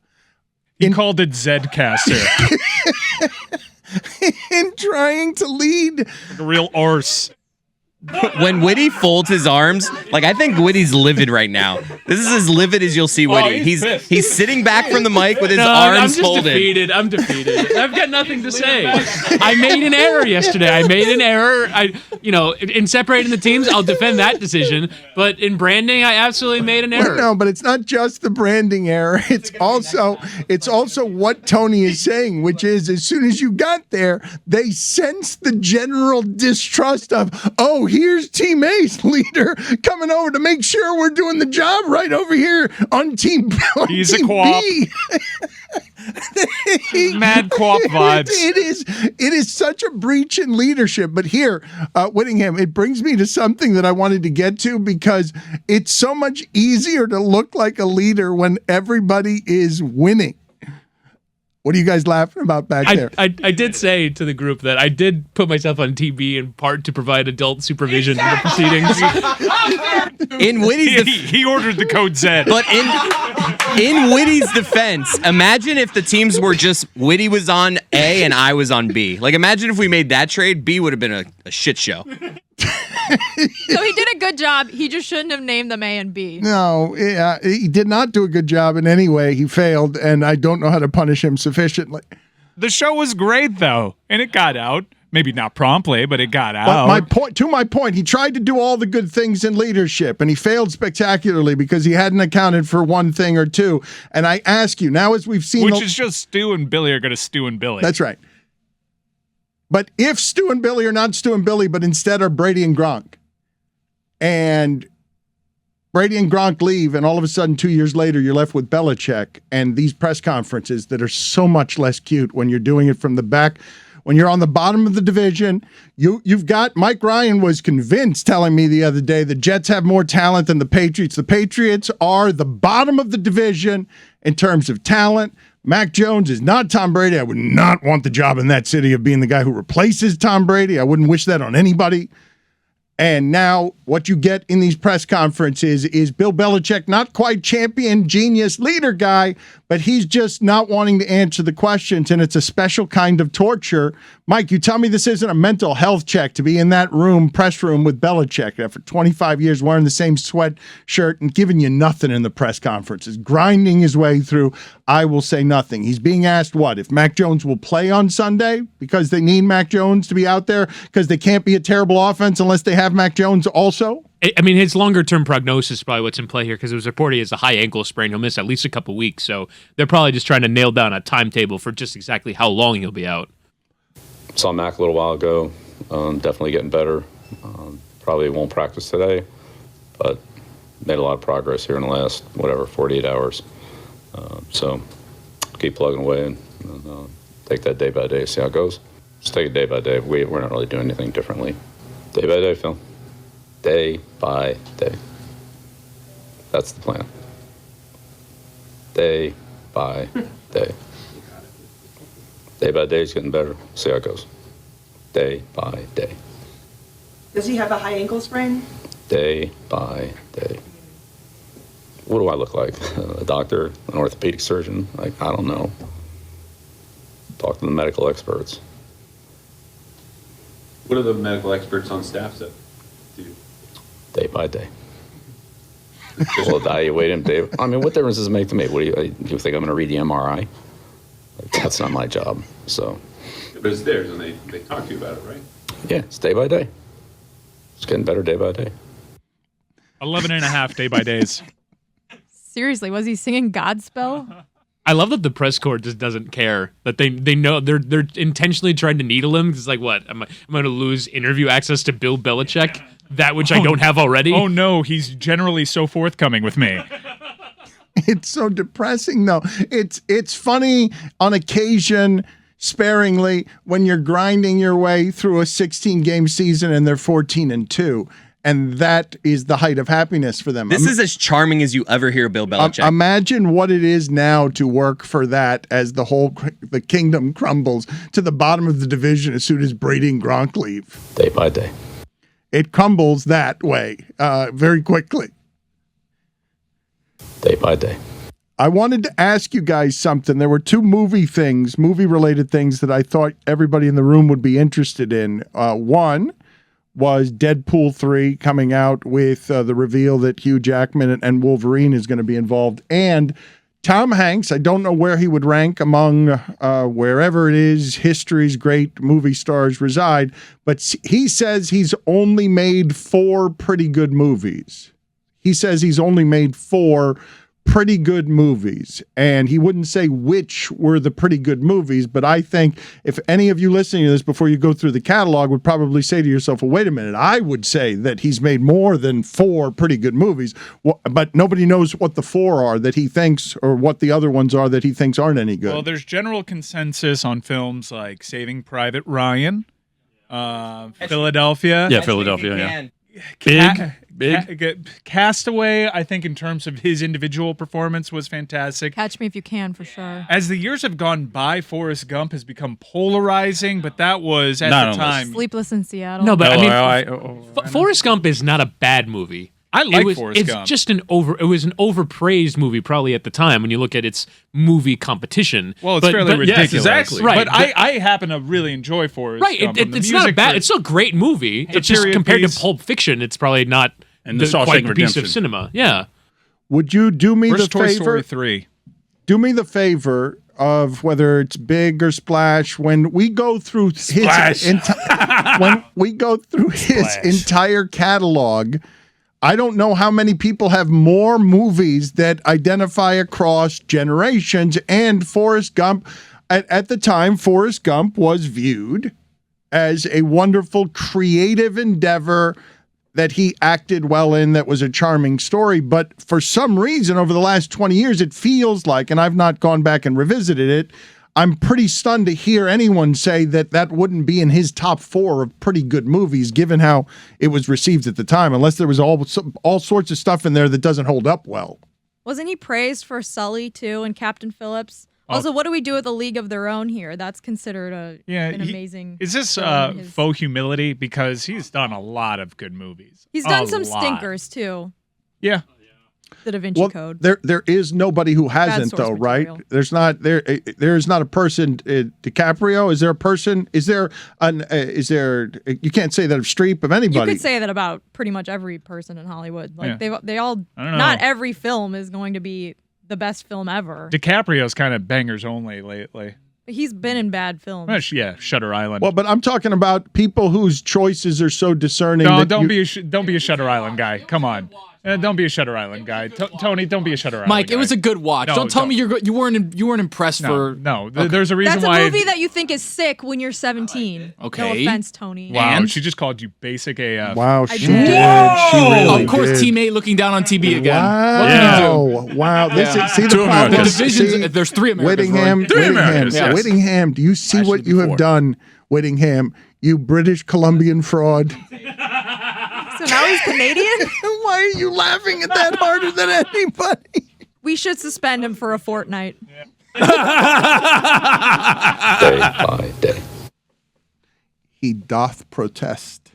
He called it Zedcaster. in trying to lead. Like a real arse. When Witty folds his arms, like I think Witty's livid right now. This is as livid as you'll see Witty. He's sitting back from the mic with his arms I'm just folded. defeated. I'm defeated. I've got nothing to say. I made an error yesterday. In separating the teams, I'll defend that decision. But in branding, I absolutely made an error. No, but it's not just the branding error. It's also what Tony is saying, which is as soon as you got there, they sensed the general distrust of, oh, here's Team A's leader coming over to make sure we're doing the job right over here on Team He's a team co-op. B. Mad co-op vibes. It is such a breach in leadership. But here, Whittingham, it brings me to something that I wanted to get to because it's so much easier to look like a leader when everybody is winning. What are you guys laughing about back there? I did say to the group that I did put myself on TV in part to provide adult supervision in the proceedings. In Witty's He ordered the code Z. But in Witty's defense, imagine if the teams were just Witty was on A and I was on B. Like imagine if we made that trade, B would have been a shit show. So he did a good job. He just shouldn't have named them A and B. No, he did not do a good job in any way. He failed, and I don't know how to punish him sufficiently. The show was great, though, and it got out. Maybe not promptly, but it got out. But my point, he tried to do all the good things in leadership, and he failed spectacularly because he hadn't accounted for one thing or two. And I ask you, now as we've seen... Which is just Stu and Billy are going to Stu and Billy. That's right. But if Stu and Billy are not Stu and Billy, but instead are Brady and Gronk, and Brady and Gronk leave, and all of a sudden 2 years later you're left with Belichick and these press conferences that are so much less cute when you're doing it from the back. When you're on the bottom of the division, you've got Mike Ryan was convinced, telling me the other day, the Jets have more talent than the Patriots. The Patriots are the bottom of the division in terms of talent. Mac Jones is not Tom Brady. I would not want the job in that city of being the guy who replaces Tom Brady. I wouldn't wish that on anybody. And now what you get in these press conferences is Bill Belichick, not quite champion, genius, leader guy, but he's just not wanting to answer the questions, and it's a special kind of torture. Mike, you tell me this isn't a mental health check to be in that room, press room with Belichick after 25 years wearing the same sweatshirt and giving you nothing in the press conferences, grinding his way through, I will say nothing. He's being asked what? If Mac Jones will play on Sunday because they need Mac Jones to be out there because they can't be a terrible offense unless they have Mac Jones also? I mean, his longer-term prognosis is probably what's in play here because it was reported he has a high ankle sprain. He'll miss at least a couple weeks, so they're probably just trying to nail down a timetable for just exactly how long he'll be out. Saw Mac a little while ago. Definitely getting better. Probably won't practice today, but made a lot of progress here in the last, 48 hours. So keep plugging away and take that day by day, see how it goes. Just take it day by day. We're not really doing anything differently. Day by day, Phil. Day by day. That's the plan. Day by day. Day by day is getting better. See how it goes. Day by day. Does he have a high ankle sprain? Day by day. What do I look like? A doctor? An orthopedic surgeon? I don't know. Talk to the medical experts. What do the medical experts on staff say? Day by day. We'll evaluate him. What difference does it make to me? Do you think I'm going to read the MRI? That's not my job. So. But it's theirs, and they talk to you about it, right? Yeah, it's day by day. It's getting better day by day. 11 and a half day by days. Seriously, was he singing Godspell? I love that the press corps just doesn't care that they know they're intentionally trying to needle him. It's like, what? Am I going to lose interview access to Bill Belichick? That which I don't have already? Oh no, he's generally so forthcoming with me. It's so depressing, though. It's funny on occasion, sparingly, when you're grinding your way through a 16-game season and they're 14-2. And that is the height of happiness for them. This is as charming as you ever hear Bill Belichick. Imagine what it is now to work for that as the kingdom crumbles to the bottom of the division as soon as Brady and Gronk leave. Day by day. It crumbles that way very quickly. Day by day. I wanted to ask you guys something. There were two movie-related things that I thought everybody in the room would be interested in. One was Deadpool 3 coming out with the reveal that Hugh Jackman and Wolverine is going to be involved. And Tom Hanks, I don't know where he would rank among wherever it is history's great movie stars reside, but he says he's only made 4 pretty good movies. He says he's only made 4 pretty good movies, and he wouldn't say which were the pretty good movies, but I think if any of you listening to this before you go through the catalog would probably say to yourself, well, wait a minute, I would say that he's made more than 4 pretty good movies, but nobody knows what the 4 are that he thinks, or what the other ones are that he thinks aren't any good. Well, there's general consensus on films like Saving Private Ryan, Philadelphia. Yeah, Philadelphia, yeah. Big. Castaway, I think in terms of his individual performance was fantastic. Catch Me If You Can, for sure. As the years have gone by, Forrest Gump has become polarizing, but that was at the time. Sleepless in Seattle. No, but I mean, Forrest Gump is not a bad movie. I like Forrest Gump. It's just it was an overpraised movie probably at the time when you look at its movie competition. Well, it's fairly ridiculous. Yes, exactly. Right. But I happen to really enjoy Forrest Gump. It's not a bad. It's still a great movie. It's just compared to Pulp Fiction, it's probably not quite a piece of cinema. Yeah. Would you do me the Toy favor? Story 3? Do me the favor of whether it's Big or Splash when we go through his entire catalog. I don't know how many people have more movies that identify across generations, and Forrest Gump, at the time, Forrest Gump was viewed as a wonderful creative endeavor that he acted well in, that was a charming story. But for some reason, over the last 20 years, it feels like, and I've not gone back and revisited it, I'm pretty stunned to hear anyone say that that wouldn't be in his top 4 of pretty good movies, given how it was received at the time, unless there was all sorts of stuff in there that doesn't hold up well. Wasn't he praised for Sully, too, and Captain Phillips? Also, what do we do with A League of Their Own here? That's considered an amazing... Is this faux humility? Because he's done a lot of good movies. He's done some stinkers, too. Yeah. The Da Vinci Code. There is nobody who hasn't, though, right? There's not there is not a person. DiCaprio, is there a person? Is there you can't say that of Streep, of anybody. You could say that about pretty much every person in Hollywood. Like they all. I don't know. Not every film is going to be the best film ever. DiCaprio's kind of bangers only lately. He's been in bad films. Yeah, Shutter Island. Well, but I'm talking about people whose choices are so discerning. No, don't be a Shutter Island guy. Come on. Don't be a Shutter Island guy. Tony, don't be a Shutter Island Mike, guy. it was a good watch. No, don't tell me you weren't impressed for... No, there's a reason That's why... a movie that you think is sick when you're 17. Okay. No offense, Tony. Wow, she just called you basic AF. Wow, she did. did. She really of course, did. teammate looking down on TB again. Wow. What can you do? Wow. This is, see the Two problem. Americas. The divisions, there's 3 Americas. Whittingham, Whittingham, do you see Actually, what you have before. done, Whittingham? You British Columbian fraud. So now he's Canadian? Why are you laughing at that harder than anybody? We should suspend him for a fortnight. Day by day. He doth protest.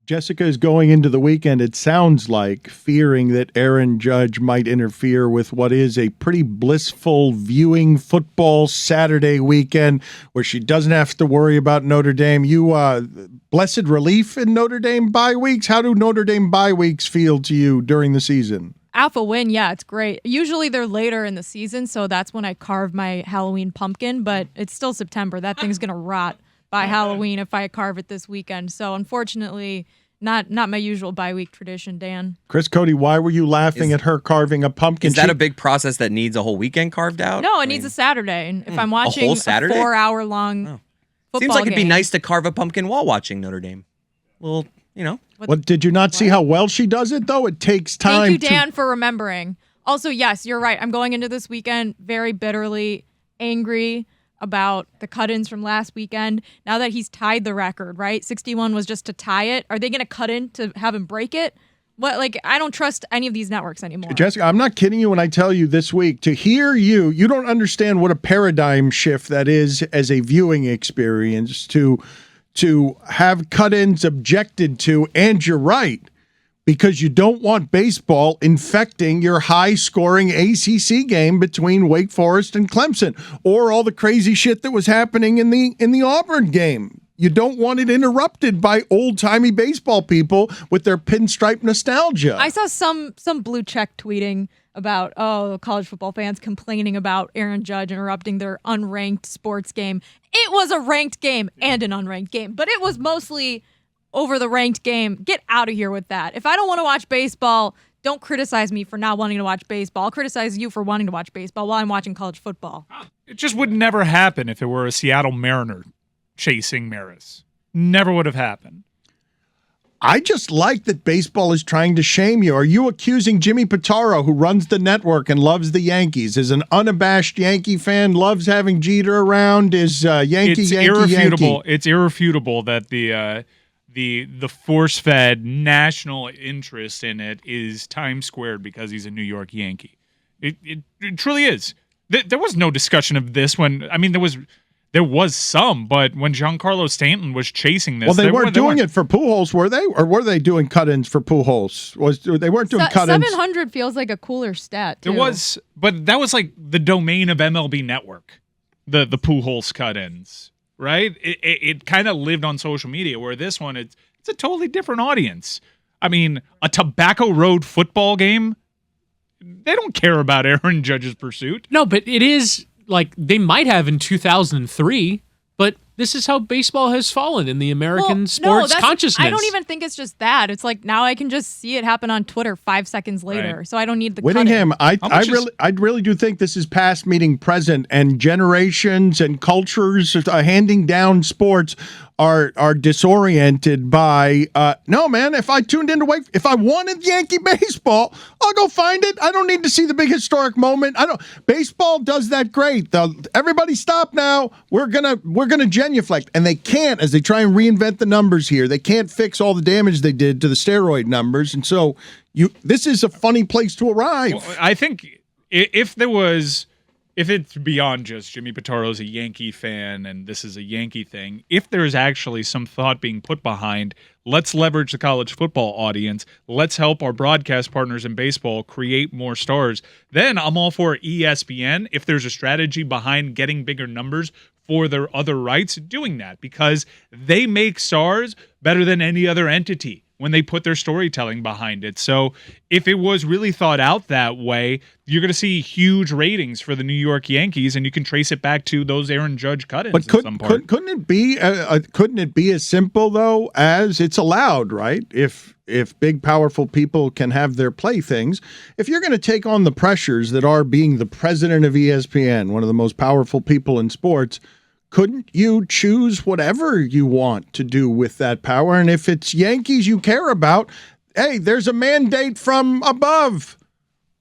Jessica is going into the weekend, it sounds like, fearing that Aaron Judge might interfere with what is a pretty blissful viewing football Saturday weekend where she doesn't have to worry about Notre Dame. You blessed relief in Notre Dame bye weeks? How do Notre Dame bye weeks feel to you during the season? Alpha win, yeah, it's great. Usually they're later in the season, so that's when I carve my Halloween pumpkin, but it's still September. That thing's going to rot by Halloween if I carve it this weekend. So unfortunately, not my usual bye-week tradition, Dan. Chris Cody, why were you laughing at her carving a pumpkin? Is that a big process that needs a whole weekend carved out? No, it needs a Saturday. And if I'm watching whole Saturday? a 4-hour-long football Seems like it'd be game- nice to carve a pumpkin while watching Notre Dame. Well, Well, did you not see how well she does it, though? It takes time. Thank you, Dan, for remembering. Also, yes, you're right. I'm going into this weekend very bitterly angry about the cut-ins from last weekend. Now that he's tied the record, right? 61 was just to tie it. Are they going to cut in to have him break it? What? Like, I don't trust any of these networks anymore. Jessica, I'm not kidding you when I tell you this week, to hear you don't understand what a paradigm shift that is as a viewing experience to have cut-ins objected to, and you're right. because you don't want baseball infecting your high-scoring ACC game between Wake Forest and Clemson, or all the crazy shit that was happening in the Auburn game. You don't want it interrupted by old-timey baseball people with their pinstripe nostalgia. I saw some blue check tweeting about, college football fans complaining about Aaron Judge interrupting their unranked sports game. It was a ranked game and an unranked game, but it was mostly over the ranked game. Get out of here with that. If I don't want to watch baseball, don't criticize me for not wanting to watch baseball. I'll criticize you for wanting to watch baseball while I'm watching college football. It just would never happen if it were a Seattle Mariner chasing Maris. Never would have happened. I just like that baseball is trying to shame you. Are you accusing Jimmy Pitaro, who runs the network and loves the Yankees, is an unabashed Yankee fan, loves having Jeter around, is Yankee? It's irrefutable that the force-fed national interest in it is Times Squared because he's a New York Yankee. It truly is. There was no discussion of this when, I mean, there was some, but when Giancarlo Stanton was chasing this, well, they weren't doing it for Pujols, were they? Or were they doing cut-ins for Pujols? They weren't doing cut-ins. 700 feels like a cooler stat, too. It was, but that was like the domain of MLB Network, the Pujols cut-ins, right? It kind of lived on social media, where this one, it's a totally different audience. I mean, a Tobacco Road football game, they don't care about Aaron Judge's pursuit. No, but it is... like they might have in 2003, but this is how baseball has fallen in the American sports consciousness. I don't even think it's just that. It's like now I can just see it happen on Twitter 5 seconds later, Right. so I don't need the Whittingham, cut-in. I really do think this is past meeting present, and generations and cultures handing down sports are disoriented by no, man. If I tuned into if I wanted Yankee baseball, I'll go find it. I don't need to see the big historic moment. Baseball does that great. Everybody stop now. We're gonna genuflect, and they can't, as they try and reinvent the numbers here. They can't fix all the damage they did to the steroid numbers, and so this is a funny place to arrive. Well, I think if it's beyond just Jimmy Pitaro's a Yankee fan and this is a Yankee thing, if there's actually some thought being put behind, let's leverage the college football audience, let's help our broadcast partners in baseball create more stars, then I'm all for ESPN, if there's a strategy behind getting bigger numbers for their other rights, doing that, because they make stars better than any other entity when they put their storytelling behind it. So if it was really thought out that way, you're going to see huge ratings for the New York Yankees, and you can trace it back to those Aaron Judge cut-ins. But couldn't it be as simple though as it's allowed, right? If big powerful people can have their playthings, if you're going to take on the pressures that are being the president of ESPN, one of the most powerful people in sports, couldn't you choose whatever you want to do with that power? And if it's Yankees you care about, hey, there's a mandate from above.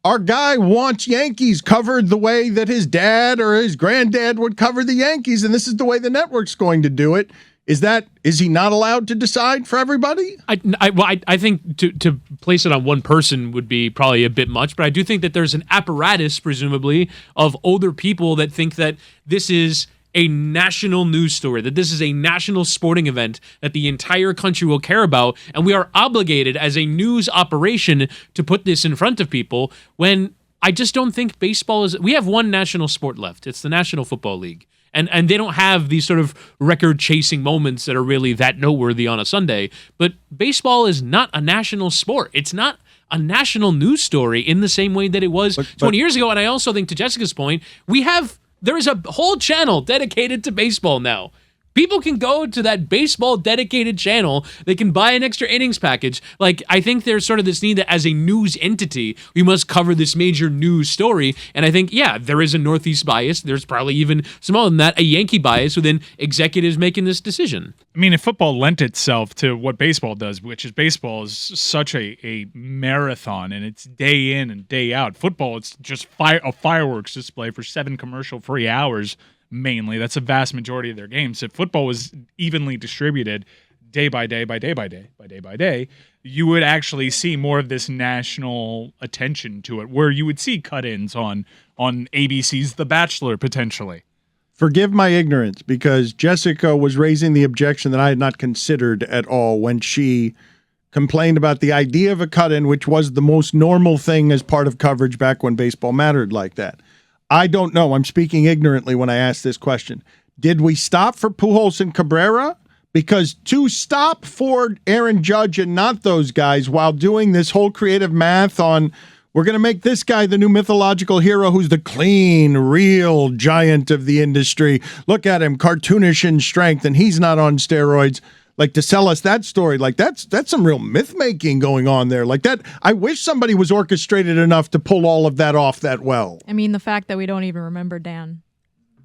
Our guy wants Yankees covered the way that his dad or his granddad would cover the Yankees, and this is the way the network's going to do it. Is he not allowed to decide for everybody? I think to place it on one person would be probably a bit much, but I do think that there's an apparatus, presumably, of older people that think that this is a national news story, that this is a national sporting event that the entire country will care about, and we are obligated as a news operation to put this in front of people, when I just don't think baseball is... We have one national sport left. It's the National Football League. And they don't have these sort of record-chasing moments that are really that noteworthy on a Sunday. But baseball is not a national sport. It's not a national news story in the same way that it was 20 years ago. And I also think, to Jessica's point, there is a whole channel dedicated to baseball now. People can go to that baseball dedicated channel. They can buy an extra innings package. Like, I think there's sort of this need that as a news entity, we must cover this major news story. And I think, yeah, there is a Northeast bias. There's probably even some more than that, a Yankee bias within executives making this decision. I mean, if football lent itself to what baseball does, which is baseball is such a marathon, and it's day in and day out. Football, it's just a fireworks display for 7 commercial-free hours. Mainly, that's a vast majority of their games. If football was evenly distributed day by day by day by day by day by day, you would actually see more of this national attention to it, where you would see cut-ins on ABC's The Bachelor potentially. Forgive my ignorance, because Jessica was raising the objection that I had not considered at all when she complained about the idea of a cut-in, which was the most normal thing as part of coverage back when baseball mattered like that. I don't know. I'm speaking ignorantly when I ask this question. Did we stop for Pujols and Cabrera? Because to stop for Aaron Judge and not those guys while doing this whole creative math on we're going to make this guy the new mythological hero who's the clean, real giant of the industry. Look at him, cartoonish in strength, and he's not on steroids. Like, to sell us that story, like that's some real myth making going on there. Like that, I wish somebody was orchestrated enough to pull all of that off that well. I mean, the fact that we don't even remember Dan.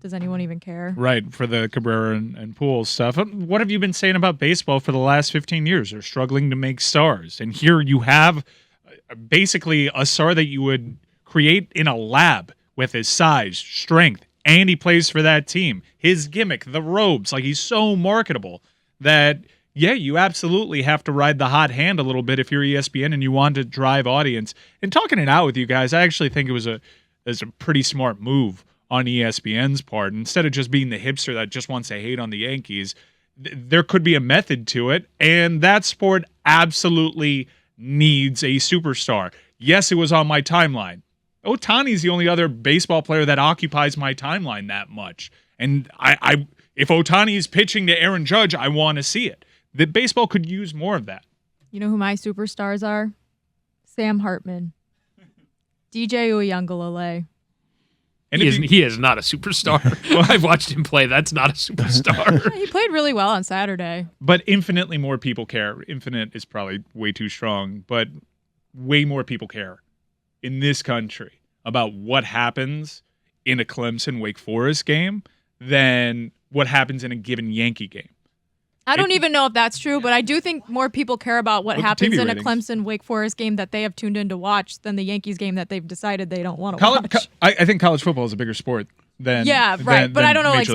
Does anyone even care? Right, for the Cabrera and Pujols stuff. What have you been saying about baseball for the last 15 years? They're struggling to make stars. And here you have basically a star that you would create in a lab with his size, strength, and he plays for that team. His gimmick, the robes, like he's so marketable that, yeah, you absolutely have to ride the hot hand a little bit if you're ESPN and you want to drive audience. And talking it out with you guys, I actually think it was a pretty smart move on ESPN's part. Instead of just being the hipster that just wants to hate on the Yankees, there could be a method to it, and that sport absolutely needs a superstar. Yes, it was on my timeline. Ohtani's the only other baseball player that occupies my timeline that much. And I if Ohtani is pitching to Aaron Judge, I want to see it. The baseball could use more of that. You know who my superstars are? Sam Hartman. DJ Uiagalelei. And he is not a superstar. I've watched him play. That's not a superstar. He played really well on Saturday. But infinitely more people care. Infinite is probably way too strong, but way more people care in this country about what happens in a Clemson-Wake Forest game than what happens in a given Yankee game. I don't even know if that's true, but I do think more people care about what happens in a ratings. Clemson-Wake Forest game that they have tuned in to watch than the Yankees game that they've decided they don't want to watch. I think college football is a bigger sport than right. But I don't know like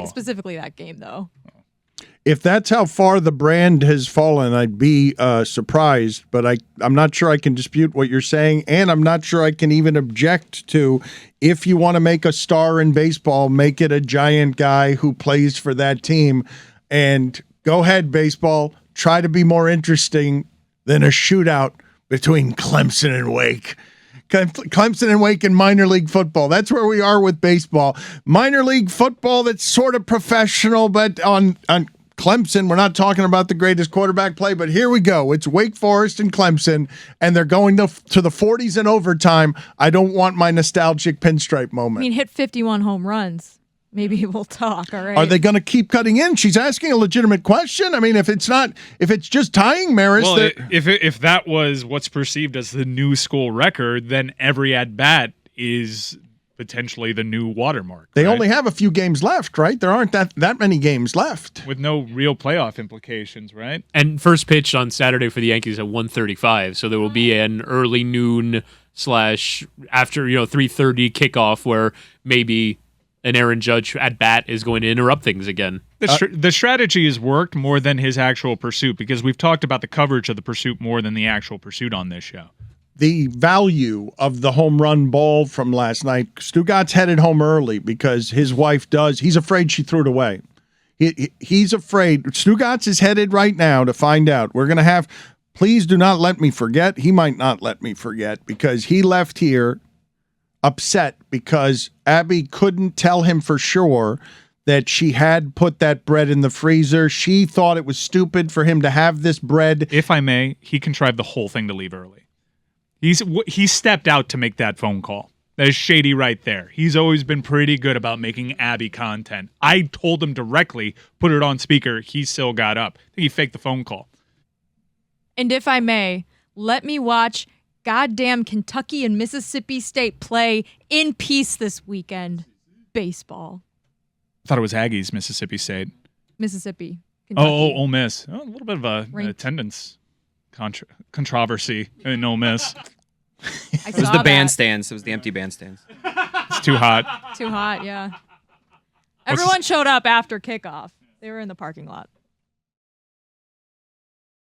specifically that game though. If that's how far the brand has fallen, I'd be surprised. But I'm not sure I can dispute what you're saying, and I'm not sure I can even object to if you want to make a star in baseball, make it a giant guy who plays for that team, and go ahead, baseball. Try to be more interesting than a shootout between Clemson and Wake. Clemson and Wake in minor league football. That's where we are with baseball. Minor league football that's sort of professional, but on Clemson, we're not talking about the greatest quarterback play, but here we go. It's Wake Forest and Clemson, and they're going to the 40s in overtime. I don't want my nostalgic pinstripe moment. I mean, hit 51 home runs. Maybe we'll talk, all right? Are they going to keep cutting in? She's asking a legitimate question. I mean, if it's just tying Maris. Well, if that was what's perceived as the new school record, then every at-bat is potentially the new watermark. They right? only have a few games left, right? There aren't that many games left. With no real playoff implications, right? And first pitch on Saturday for the Yankees at 1:35, so there will be an early noon / after 3:30 kickoff where maybe an Aaron Judge at bat is going to interrupt things again. The strategy has worked more than his actual pursuit because we've talked about the coverage of the pursuit more than the actual pursuit on this show. The value of the home run ball from last night, Stugotz headed home early because his wife he's afraid she threw it away. He's afraid. Stugotz is headed right now to find out. We're going to have, please do not let me forget. He might not let me forget because he left here upset because Abby couldn't tell him for sure that she had put that bread in the freezer. She thought it was stupid for him to have this bread. If I may, he contrived the whole thing to leave early. He stepped out to make that phone call. That is shady right there. He's always been pretty good about making Abby content. I told him directly, put it on speaker. He still got up. I think he faked the phone call. And if I may, let me watch goddamn Kentucky and Mississippi State play in peace this weekend. Baseball. I thought it was Aggies, Mississippi State. Mississippi. Kentucky. Ole Miss. A little bit of an attendance controversy in Ole Miss. It was the bandstands. It was the empty bandstands. It's too hot. Too hot, yeah. Everyone showed up after kickoff. They were in the parking lot.